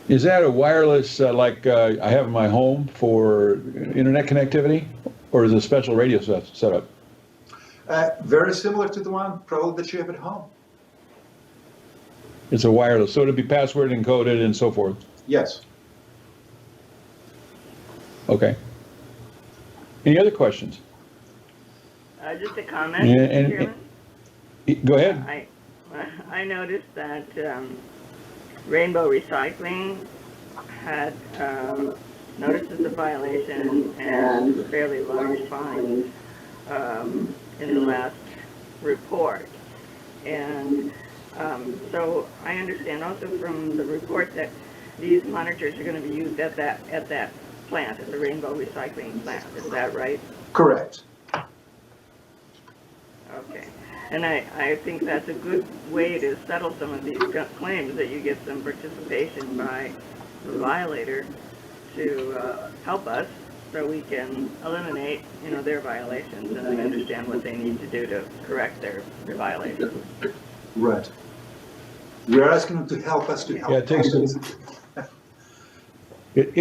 Is that a wireless like I have in my home for internet connectivity, or is it a special radio setup? Very similar to the one probably that you have at home. It's a wireless, so it'll be password encoded and so forth. Yes. Okay. Any other questions? Just a comment, Yeah, Mr. and- Chairman. Go ahead. I noticed that Rainbow Recycling had notices of violation and fairly large fines in the last report. And so I understand also from the report that these monitors are going to be used at that plant, at the Rainbow Recycling plant. Is that right? Correct. Okay. And I think that's a good way to settle some of these claims, that you get some participation by the violator to help us so we can eliminate, their violations, and we understand what they need to do to correct their violations. Right. We are asking them to help us to help. Yeah,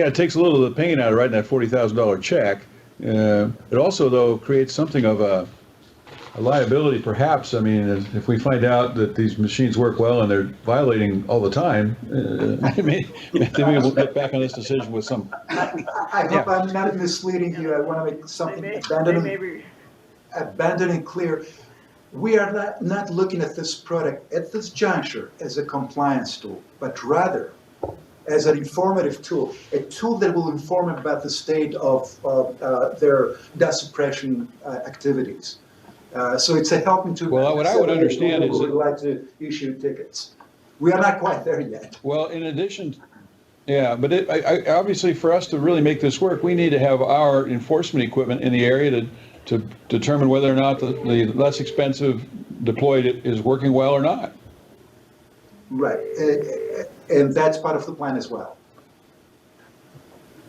it takes a little of the pain out of writing that $40,000 check. It also, though, creates something of a liability, perhaps. I mean, if we find out that these machines work well and they're violating all the time, maybe we'll get back on this decision with some. I hope I'm not misleading you. I want to make something abandoned clear. We are not looking at this product at this juncture as a compliance tool, but rather as an informative tool, a tool that will inform about the state of their dust suppression activities. So it's a helping tool. Well, what I would understand is we would like to issue tickets. We are not quite there yet. Well, in addition, yeah, but obviously for us to really make this work, we need to have our enforcement equipment in the area to determine whether or not the less expensive deployed is working well or not. Right, and that's part of the plan as well.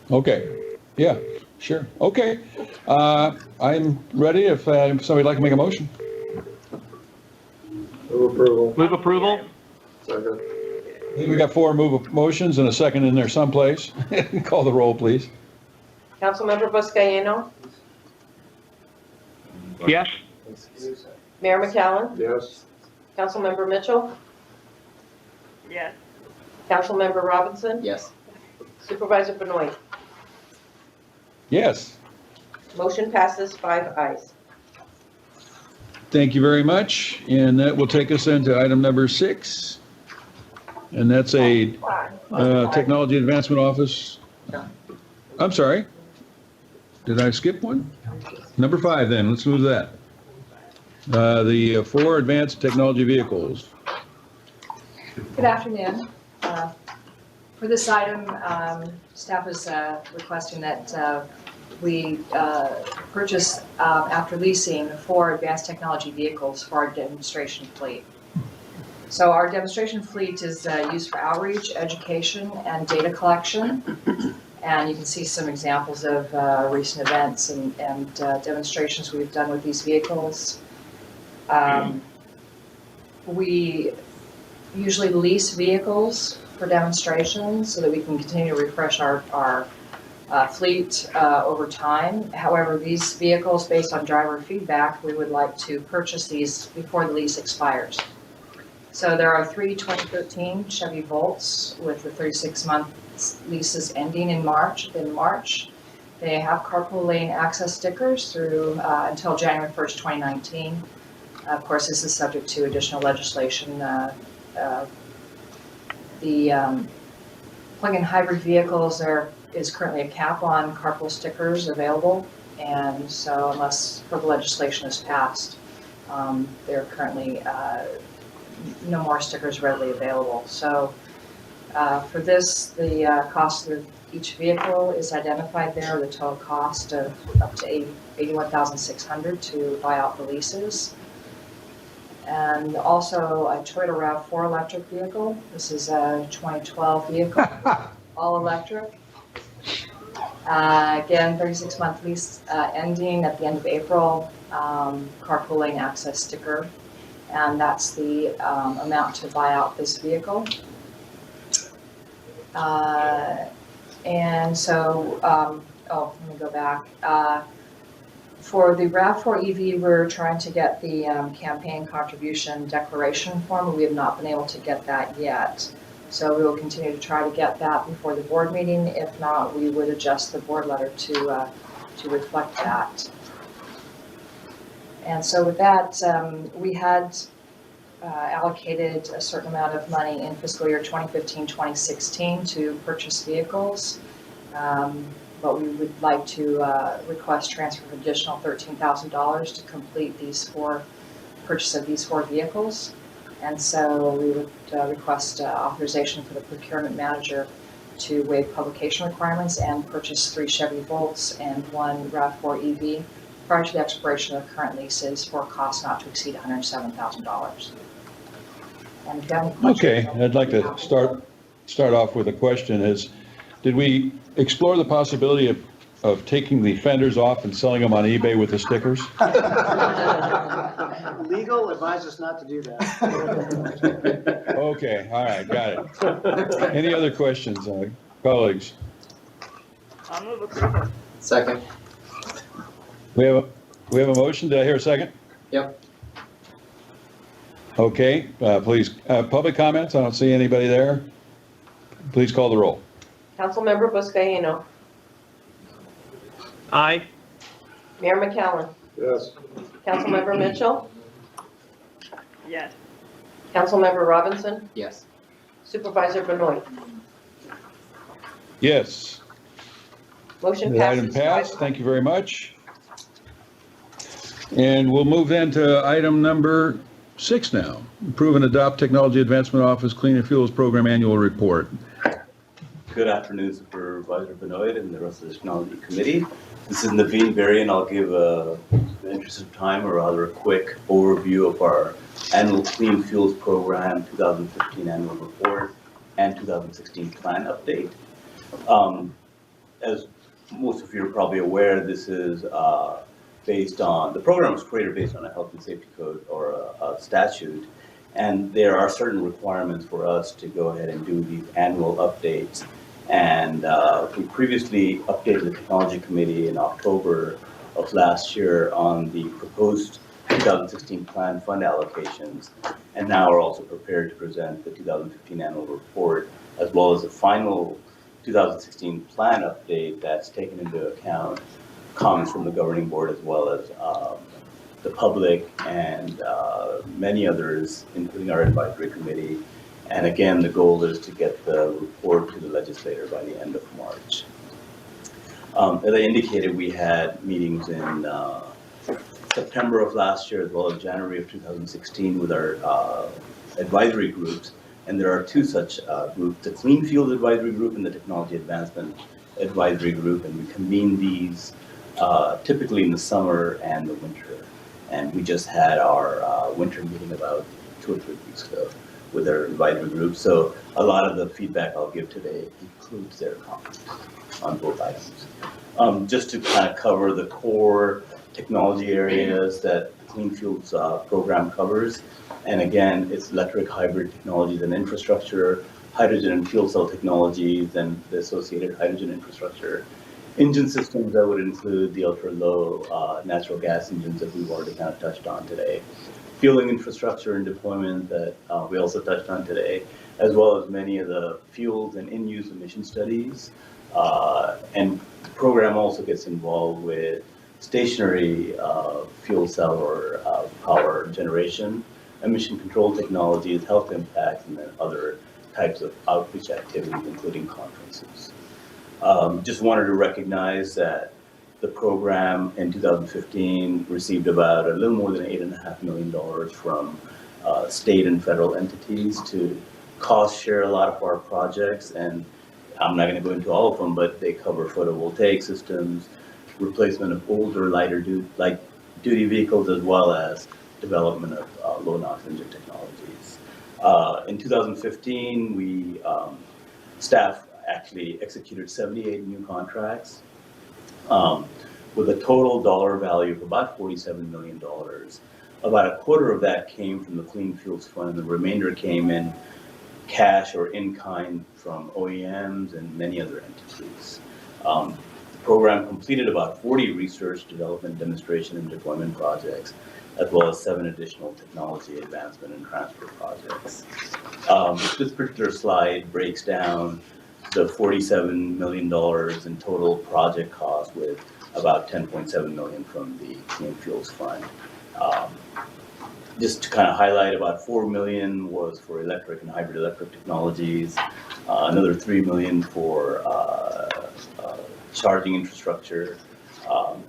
Okay, yeah, sure, okay. I'm ready if somebody'd like to make a motion. Move approval. Move approval? Second. We got 4 motions and a second in there someplace. Call the roll, please. Councilmember Buscaino, Yes? Mayor McCallum, Yes. Councilmember Mitchell, Yes. Councilmember Robinson, Yes. Supervisor Benoit. Yes. Motion passes 5 ayes. Thank you very much. And that will take us into item number 6. And that's a Technology Advancement Office. I'm sorry. Did I skip one? Number 5 then, let's move to that. The 4 advanced technology vehicles. Good afternoon. For this item, staff is requesting that we purchase, after leasing, 4 advanced technology vehicles for our demonstration fleet. So our demonstration fleet is used for outreach, education, and data collection. And you can see some examples of recent events and demonstrations we've done with these vehicles. We usually lease vehicles for demonstrations so that we can continue to refresh our fleet over time. However, these vehicles, based on driver feedback, we would like to purchase these before the lease expires. So there are 3 2013 Chevy Volts with the 36-month leases ending in March. They have carpool lane access stickers through until January 1st, 2019. Of course, this is subject to additional legislation. The plug-in hybrid vehicles, there is currently a cap on carpool stickers available, and so unless further legislation is passed, there are currently no more stickers readily available. So for this, the cost of each vehicle is identified there, the total cost of up to $81,600 to buy out the leases. And also a Toyota RAV4 electric vehicle. This is a 2012 vehicle, all electric. Again, 36-month lease ending at the end of April, carpooling access sticker. And that's the amount to buy out this vehicle. And so, let me go back. For the RAV4 EV, we're trying to get the campaign contribution declaration form. We have not been able to get that yet. So we will continue to try to get that before the board meeting. If not, we would adjust the board letter to reflect that. And so with that, we had allocated a certain amount of money in fiscal year 2015-2016 to purchase vehicles. But we would like to request transfer of additional $13,000 to complete purchase of these 4 vehicles. And so we would request authorization for the procurement manager to waive publication requirements and purchase 3 Chevy Volts and 1 RAV4 EV prior to the expiration of the current leases for a cost not to exceed $107,000. And if you have any questions, Okay, I'd like to start off with a question did we explore the possibility of taking the fenders off and selling them on eBay with the stickers? Legal advises not to do that. Okay, all right, got it. Any other questions, colleagues? I'll move approval. Second. We have a motion. Did I hear a second? Yep. Okay, please, public comments. I don't see anybody there. Please call the roll. Councilmember Buscaino, Aye. Mayor McCallum, Yes. Councilmember Mitchell, Yes. Councilmember Robinson, Yes. Supervisor Benoit. Yes. Motion The item passes passed. 5 Thank you very much. And we'll move then to item number 6 now. Approve and adopt Technology Advancement Office Cleaner Fuels Program Annual Report. Good afternoon, Supervisor Benoit and the rest of the Technology Committee. This is Naveen Berry, and I'll give, in the interest of time, or rather a quick overview of our annual Clean Fuels Program 2015 Annual Report and 2016 Plan Update. As most of you are probably aware, this is the program was created based on a health and safety code or a statute, and there are certain requirements for us to go ahead and do these annual updates. And we previously updated the Technology Committee in October of last year on the proposed 2016 plan fund allocations, and now are also prepared to present the 2015 annual report, as well as the final 2016 plan update that's taken into account comments from the governing board, as well as the public and many others, including our advisory committee. And again, the goal is to get the report to the legislator by the end of March. As I indicated, we had meetings in September of last year, as well as January of 2016 with our advisory groups. And there are two such groups, the Clean Fuels Advisory Group and the Technology Advancement Advisory Group. And we convene these typically in the summer and the winter. And we just had our winter meeting about 2 or 3 weeks ago with our advisory group. So a lot of the feedback I'll give today includes their comments on both items. Just to kind of cover the core technology areas that the Clean Fuels program covers. And again, it's electric hybrid technologies and infrastructure, hydrogen and fuel cell technologies and the associated hydrogen infrastructure. Engine systems that would include the ultra-low natural gas engines that we've already kind of touched on today. Fueling infrastructure and deployment that we also touched on today, as well as many of the fuels and in-use emission studies. And the program also gets involved with stationary fuel cell or power generation, emission control technologies, health impacts, and then other types of outreach activities, including conferences. Just wanted to recognize that the program in 2015 received about a little more than $8.5 million from state and federal entities to cost share a lot of our projects. And I'm not going to go into all of them, but they cover photovoltaic systems, replacement of older light duty vehicles, as well as development of low NOx engine technologies. In 2015, we staff actually executed 78 new contracts with a total dollar value of about $47 million. About a quarter of that came from the Clean Fuels Fund, and the remainder came in cash or in kind from OEMs and many other entities. The program completed about 40 research, development, demonstration, and deployment projects, as well as 7 additional technology advancement and transfer projects. This particular slide breaks down the $47 million in total project cost, with about $10.7 million from the Clean Fuels Fund. Just to kind of highlight, about $4 million was for electric and hybrid electric technologies, another $3 million for charging infrastructure,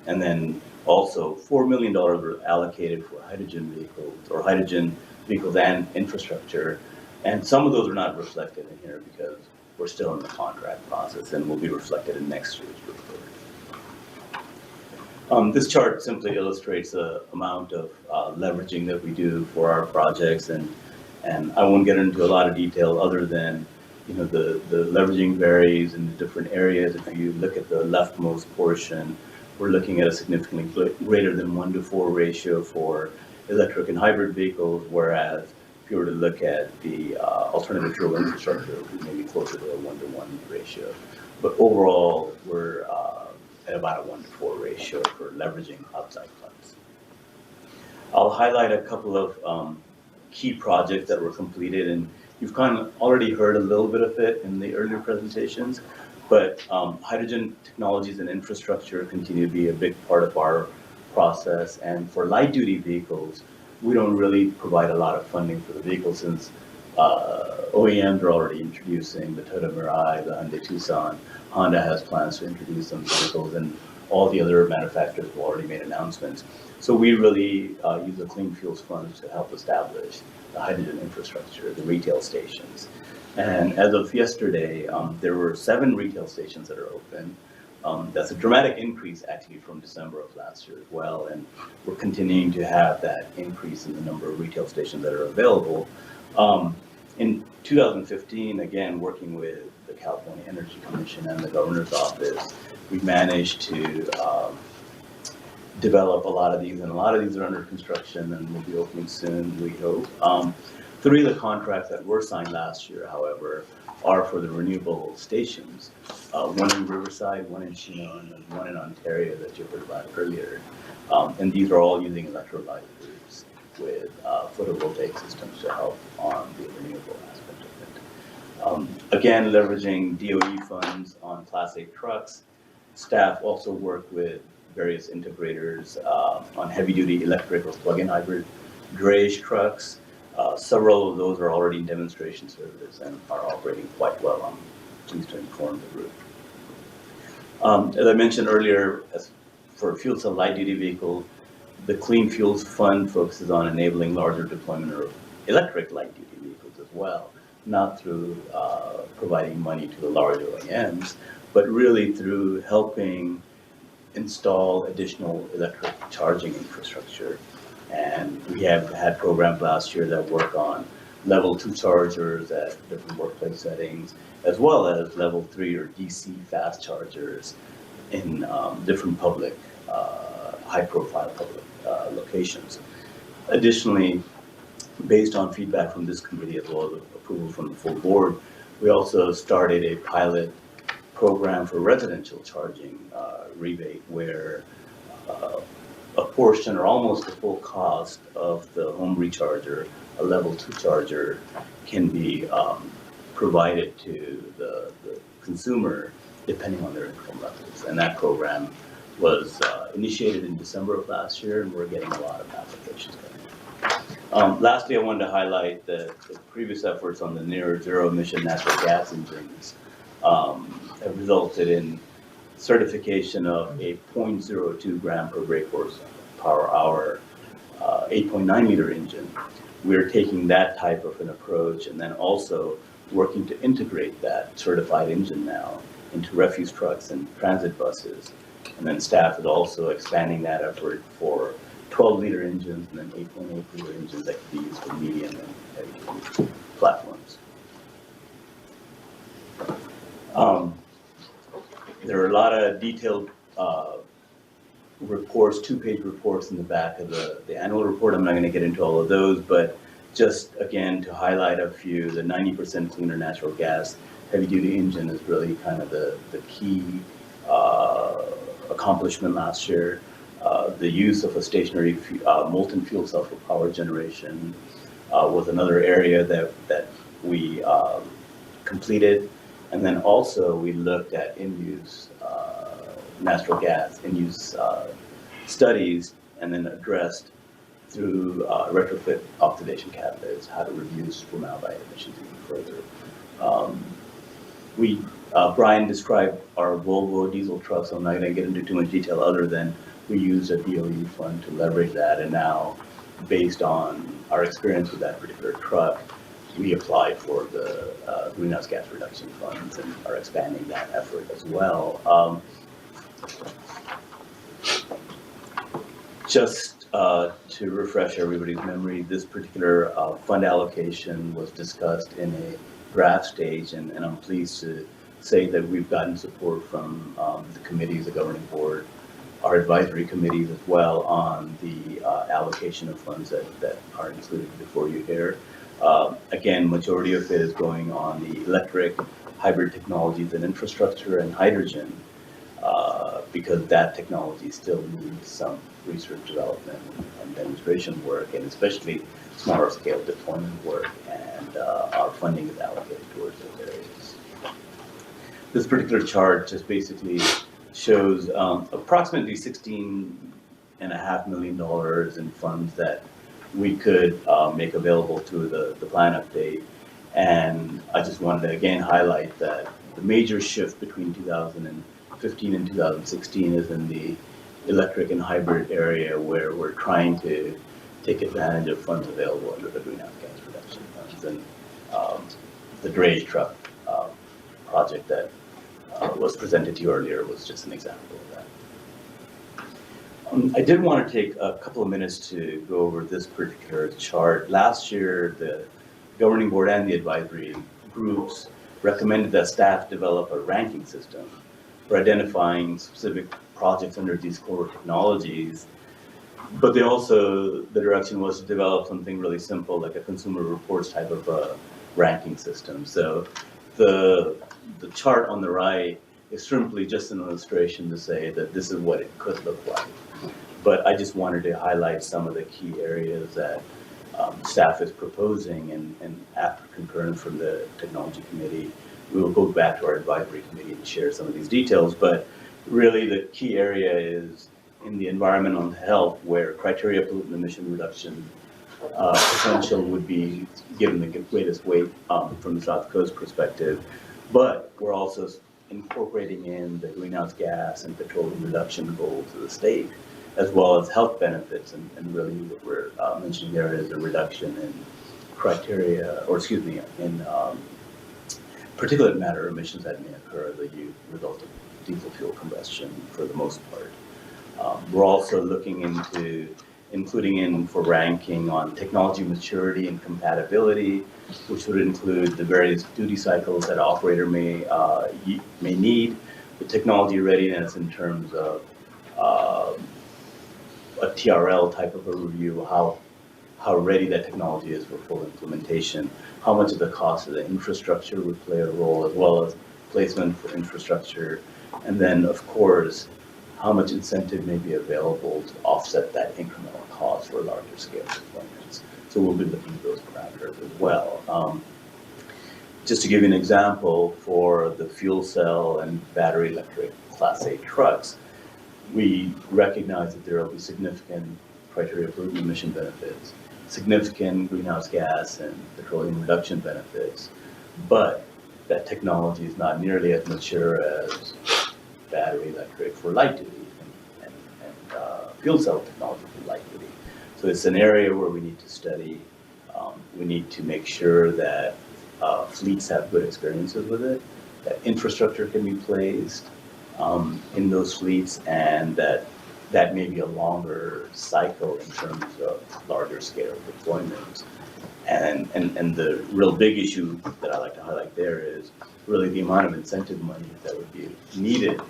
and then also $4 million were allocated for hydrogen vehicles and infrastructure. And some of those are not reflected in here because we're still in the contract process and will be reflected in next year's report. This chart simply illustrates the amount of leveraging that we do for our projects, and I won't get into a lot of detail other than, you know, the leveraging varies in the different areas. If you look at the leftmost portion, we're looking at a significantly greater than 1-to-4 ratio for electric and hybrid vehicles, whereas if you were to look at the alternative fuel infrastructure, we may be closer to a 1-to-1 ratio. But overall, we're at about a 1-to-4 ratio for leveraging outside funds. I'll highlight a couple of key projects that were completed, and you've kind of already heard a little bit of it in the earlier presentations, but hydrogen technologies and infrastructure continue to be a big part of our process. And for light duty vehicles, we don't really provide a lot of funding for the vehicles, since OEMs are already introducing the Toyota Mirai, the Hyundai Tucson. Honda has plans to introduce some vehicles, and all the other manufacturers have already made announcements. So we really use the Clean Fuels Fund to help establish the hydrogen infrastructure, the retail stations. And as of yesterday, there were 7 retail stations that are open. That's a dramatic increase actually from December of last year as well. And we're continuing to have that increase in the number of retail stations that are available. In 2015, again, working with the California Energy Commission and the governor's office, we managed to develop a lot of these, and a lot of these are under construction and will be opening soon, we hope. 3 of the contracts that were signed last year, however, are for the renewable stations. 1 in Riverside, 1 in Chino, and then 1 in Ontario that you heard about earlier. And these are all using electrolyzers. with photovoltaic systems to help on the renewable aspect of it. Again, leveraging DOE funds on Class 8 trucks. Staff also work with various integrators on heavy-duty electric or plug-in hybrid drayage trucks. Several of those are already in demonstration service and are operating quite well. I'm pleased to inform the group. As I mentioned earlier, for fuel cell light-duty vehicles, the Clean Fuels Fund focuses on enabling larger deployment of electric light-duty vehicles as well, not through providing money to the large OEMs, but really through helping install additional electric charging infrastructure. And we have had programs last year that work on level 2 chargers at different workplace settings, as well as level 3 or DC fast chargers in different public, high-profile public locations. Additionally, based on feedback from this committee as well as approval from the full board, we also started a pilot program for residential charging rebate where a portion or almost the full cost of the home recharger, a level 2 charger, can be provided to the consumer depending on their income levels. And that program was initiated in December of last year, and we're getting a lot of applications coming in. Lastly, I wanted to highlight the previous efforts on the near zero emission natural gas engines have resulted in certification of a 0.02 gram per brake horsepower hour 8.9 meter engine. We're taking that type of an approach and then also working to integrate that certified engine now into refuse trucks and transit buses. And then staff is also expanding that effort for 12-liter engines and then 8.8-liter engines that can be used for medium and heavy platforms. There are a lot of detailed reports, 2-page reports in the back of the annual report. I'm not going to get into all of those, but just again to highlight a few, the 90% cleaner natural gas heavy-duty engine is really kind of the key accomplishment last year. The use of a stationary molten fuel cell for power generation was another area that we completed. And then also we looked at in-use natural gas, in-use studies, and then addressed through retrofit oxidation catalysts how to reduce formaldehyde emissions even further. Brian described our Volvo diesel truck, so I'm not going to get into too much detail other than we used a DOE fund to leverage that, and now based on our experience with that particular truck, we applied for the greenhouse gas reduction funds and are expanding that effort as well. Just to refresh everybody's memory, this particular fund allocation was discussed in a draft stage, and I'm pleased to say that we've gotten support from the committees, the governing board, our advisory committees as well on the allocation of funds that are included before you here. Again, majority of it is going on the electric, hybrid technologies and infrastructure and hydrogen, because that technology still needs some research development and demonstration work, and especially smaller scale deployment work, and our funding is allocated towards those areas. This particular chart just basically shows approximately $16.5 million in funds that we could make available through the plan update. And I just wanted to again highlight that the major shift between 2015 and 2016 is in the electric and hybrid area, where we're trying to take advantage of funds available under the greenhouse gas reduction funds. And the drayage truck project that was presented to you earlier was just an example of that. I did want to take a couple of minutes to go over this particular chart. Last year, the governing board and the advisory groups recommended that staff develop a ranking system for identifying specific projects under these core technologies. But the direction was to develop something really simple, like a consumer reports type of a ranking system. So the chart on the right is simply just an illustration to say that this is what it could look like. But I just wanted to highlight some of the key areas that staff is proposing, and after concurrence from the technology committee, we will go back to our advisory committee and share some of these details. But really the key area is in the environmental health, where criteria pollutant emission reduction potential would be given the greatest weight from the South Coast perspective. But we're also incorporating in the greenhouse gas and petroleum reduction goals of the state, as well as health benefits. And really what we're mentioning there is a reduction in criteria, or excuse me, in particulate matter emissions that may occur as a result of diesel fuel combustion for the most part. We're also looking into including in for ranking on technology maturity and compatibility, which would include the various duty cycles that operator may need, the technology readiness in terms of a TRL type of a review, how ready that technology is for full implementation, how much of the cost of the infrastructure would play a role, as well as placement for infrastructure, and then of course, how much incentive may be available to offset that incremental cost for larger scale deployments. So we'll be looking at those parameters as well. Just to give you an example, for the fuel cell and battery electric Class 8 trucks, we recognize that there will be significant criteria pollutant emission benefits, significant greenhouse gas and petroleum reduction benefits, but that technology is not nearly as mature as battery electric for light duty and fuel cell technology for light duty. So it's an area where we need to study. We need to make sure that fleets have good experiences with it, that infrastructure can be placed in those fleets, and that may be a longer cycle in terms of larger scale deployments. And the real big issue that I like to highlight there is really the amount of incentive money that would be needed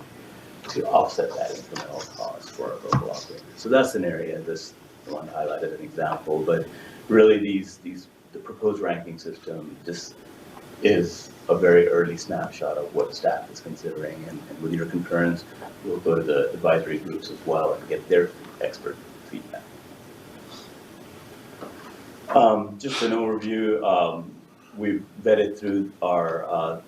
to offset that incremental cost for our local operators. So that's an area, this one highlighted an example, but really the proposed ranking system just is a very early snapshot of what staff is considering, and with your concurrence, we'll go to the advisory groups as well and get their expert feedback. Just an overview, we've vetted through our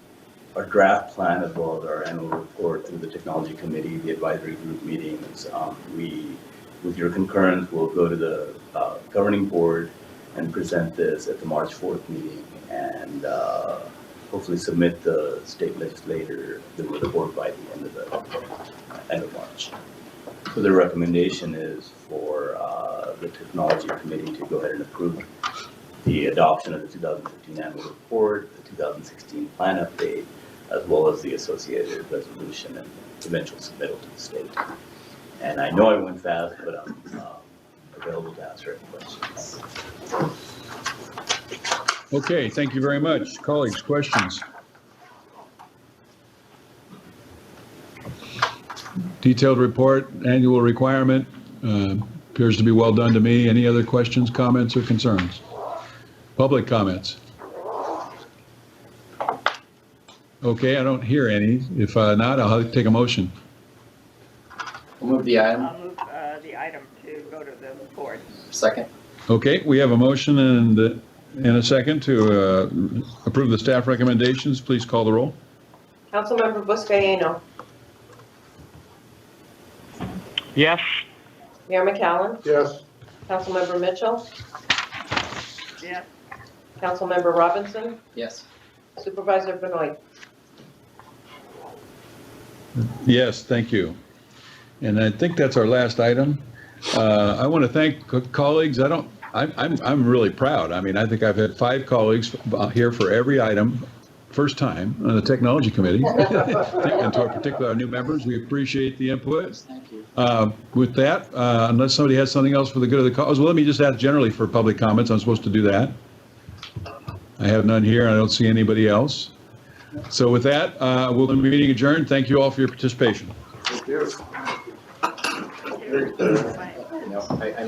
draft plan as well as our annual report through the technology committee, the advisory group meetings. With your concurrence, we'll go to the governing board and present this at the March 4th meeting, and hopefully submit the state legislator the report by the end of March. So the recommendation is for the technology committee to go ahead and approve the adoption of the 2015 annual report, the 2016 plan update, as well as the associated resolution and eventual submittal to the state. And I know I went fast, but I'm available to answer any questions. Okay, thank you very much. Colleagues, questions? Detailed report, annual requirement, appears to be well done to me. Any other questions, comments, or concerns? Public comments? Okay, I don't hear any. If not, I'll take a motion. We'll move the item. I'll move the item to go to the board. Second. Okay, we have a motion and a second to approve the staff recommendations. Please call the roll. Councilmember Buscaino, Yes. Mayor McCallum, Yes. Councilmember Mitchell, Yes. Councilmember Robinson, Yes. Supervisor Benoit. Yes, thank you. And I think that's our last item. I want to thank colleagues. I'm really proud. I mean, I think I've had 5 colleagues here for every item, first time on the technology committee. And to our new members, we appreciate the input. Thank you. With that, unless somebody has something else for the good of the cause, well, let me just ask generally for public comments. I'm supposed to do that. I have none here. I don't see anybody else. So with that, we'll be meeting adjourned. Thank you all for your participation. Thank you. Thank you. I